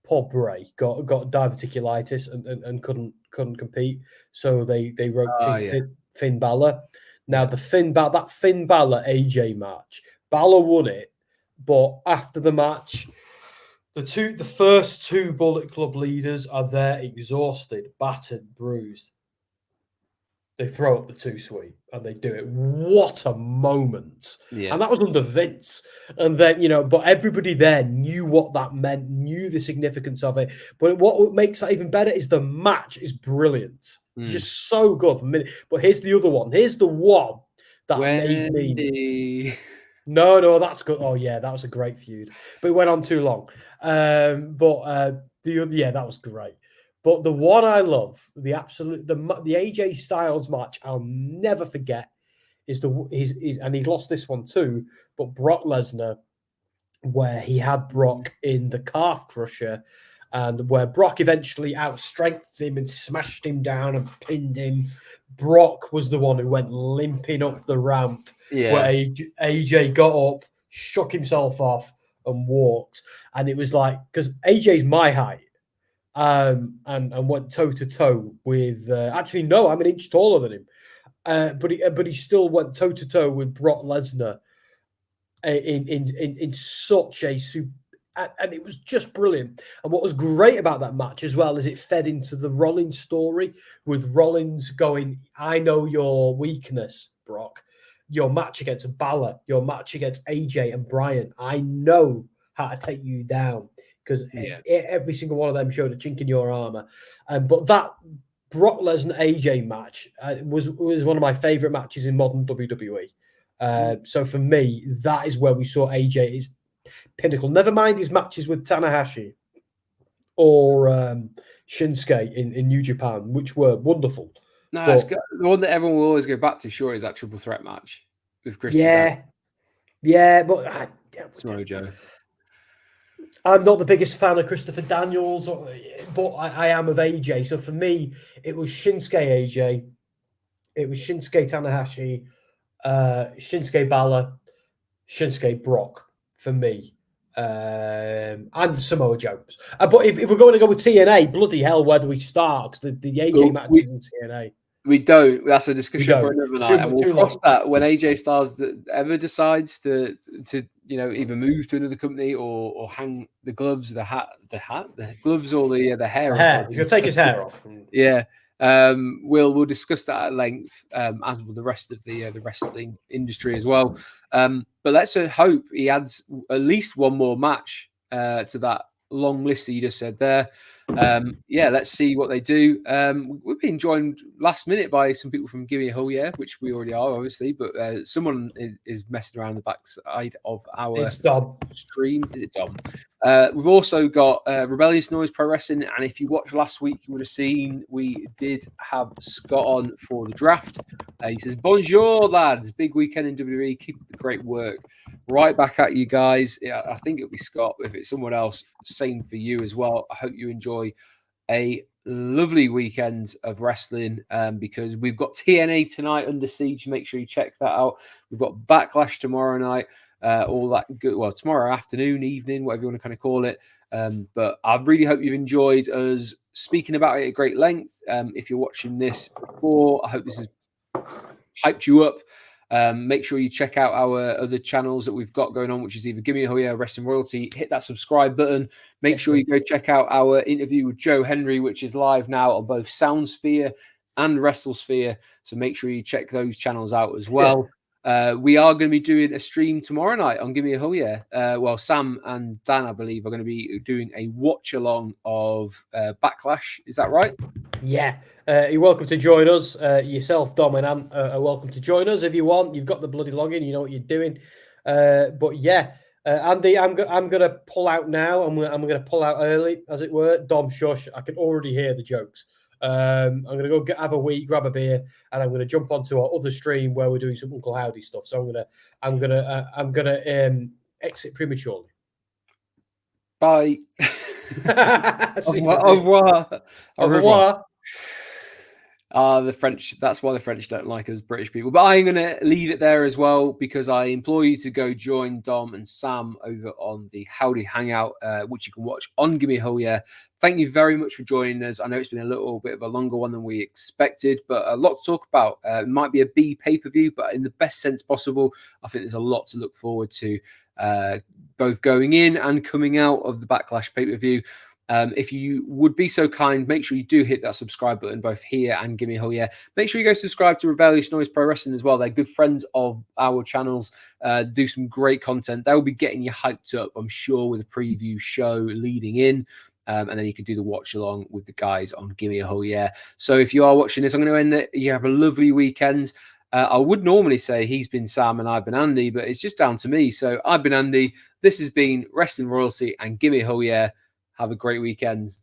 Paul Bray got diverticulitis and couldn't compete, so they roped in Finn Balor. Now that Finn Balor AJ match, Balor won it, but after the match, the first two Bullet Club leaders are there, exhausted, battered, bruised. They throw up the two sweep and they do it. What a moment. Yeah. And that was under Vince. And then, but everybody there knew what that meant, knew the significance of it. But what makes that even better is the match is brilliant. Just so good. But here's the other one. Here's the one that made me... No, that's good. Oh, yeah, that was a great feud. But it went on too long. That was great. But the one I love, the AJ Styles match, I'll never forget, and he lost this one too, but Brock Lesnar, where he had Brock in the calf crusher, and where Brock eventually outstrengthened him and smashed him down and pinned him. Brock was the one who went limping up the ramp, where AJ got up, shook himself off, and walked. And it was like, because AJ's my height, and went toe to toe with. Actually, no, I'm an inch taller than him, but he still went toe to toe with Brock Lesnar in such a super. And it was just brilliant. And what was great about that match as well is it fed into the Rollins story, with Rollins going, I know your weakness, Brock. Your match against Balor, your match against AJ and Bryan. I know how to take you down, because every single one of them showed a chink in your armor. But that Brock Lesnar AJ match was one of my favorite matches in modern WWE. So for me, that is where we saw AJ is pinnacle. Never mind his matches with Tanahashi or Shinsuke in New Japan, which were wonderful. No, it's the one that everyone will always go back to, sure, is that triple threat match with Chris. Yeah, but Samoa Joe. I'm not the biggest fan of Christopher Daniels, but I am of AJ. So for me, it was Shinsuke AJ, it was Shinsuke Tanahashi, Shinsuke Balor, Shinsuke Brock for me, and Samoa Joe. But if we're going to go with TNA, bloody hell, where do we start? Because the AJ match is in TNA. We don't. That's a discussion for another night. And we'll cross that when AJ Styles ever decides to either move to another company or hang the gloves, the gloves, or the hair. He's gonna take his hair off. Yeah. We'll discuss that at length, as will the rest of the wrestling industry as well. But let's hope he adds at least one more match to that long list that you just said there. Let's see what they do. We've been joined last minute by some people from Gimme a Hell Yeah, which we already are, obviously, but someone is messing around the backside of our stream. Is it Dom? We've also got Rebellious Noise Pro Wrestling, and if you watched last week, you would have seen we did have Scott on for the draft. He says, bonjour, lads. Big weekend in WWE. Keep up the great work. Right back at you guys. Yeah, I think it'll be Scott. If it's someone else, same for you as well. I hope you enjoy a lovely weekend of wrestling, because we've got TNA tonight under siege. Make sure you check that out. We've got Backlash tomorrow night. All that good. Well, tomorrow afternoon, evening, whatever you want to kind of call it. But I really hope you've enjoyed us speaking about it at great length. If you're watching this before, I hope this has hyped you up. Make sure you check out our other channels that we've got going on, which is either Gimme a Hell Yeah, Wrestling Royalty. Hit that subscribe button. Make sure you go check out our interview with Joe Henry, which is live now on both Soundsphere and WrestleSphere. So make sure you check those channels out as well. We are going to be doing a stream tomorrow night on Gimme a Hell Yeah. Well, Sam and Dan, I believe, are going to be doing a watch along of Backlash. Is that right? Yeah. You're welcome to join us. Yourself, Dom, and Ann are welcome to join us if you want. You've got the bloody login. You know what you're doing. But yeah, Andy, I'm going to pull out now. I'm going to pull out early, as it were. Dom, shush. I can already hear the jokes. I'm going to go have a wee, grab a beer, and I'm going to jump onto our other stream where we're doing some Uncle Howdy stuff. So I'm going to exit prematurely. Bye. Au revoir. Au revoir. The French, that's why the French don't like us British people. But I'm going to leave it there as well, because I implore you to go join Dom and Sam over on the Howdy Hangout, which you can watch on Gimme a Hell Yeah. Thank you very much for joining us. I know it's been a little bit of a longer one than we expected, but a lot to talk about. It might be a B pay-per-view, but in the best sense possible. I think there's a lot to look forward to, both going in and coming out of the Backlash pay-per-view. If you would be so kind, make sure you do hit that subscribe button, both here and Gimme a Hell Yeah. Make sure you go subscribe to Rebellious Noise Pro Wrestling as well. They're good friends of our channels, do some great content. They'll be getting you hyped up, I'm sure, with a preview show leading in. And then you can do the watch along with the guys on Gimme a Hell Yeah. So if you are watching this, I'm going to end it. You have a lovely weekend. I would normally say he's been Sam and I've been Andy, but it's just down to me. So I've been Andy. This has been Wrestling Royalty and Gimme a Hell Yeah. Have a great weekend.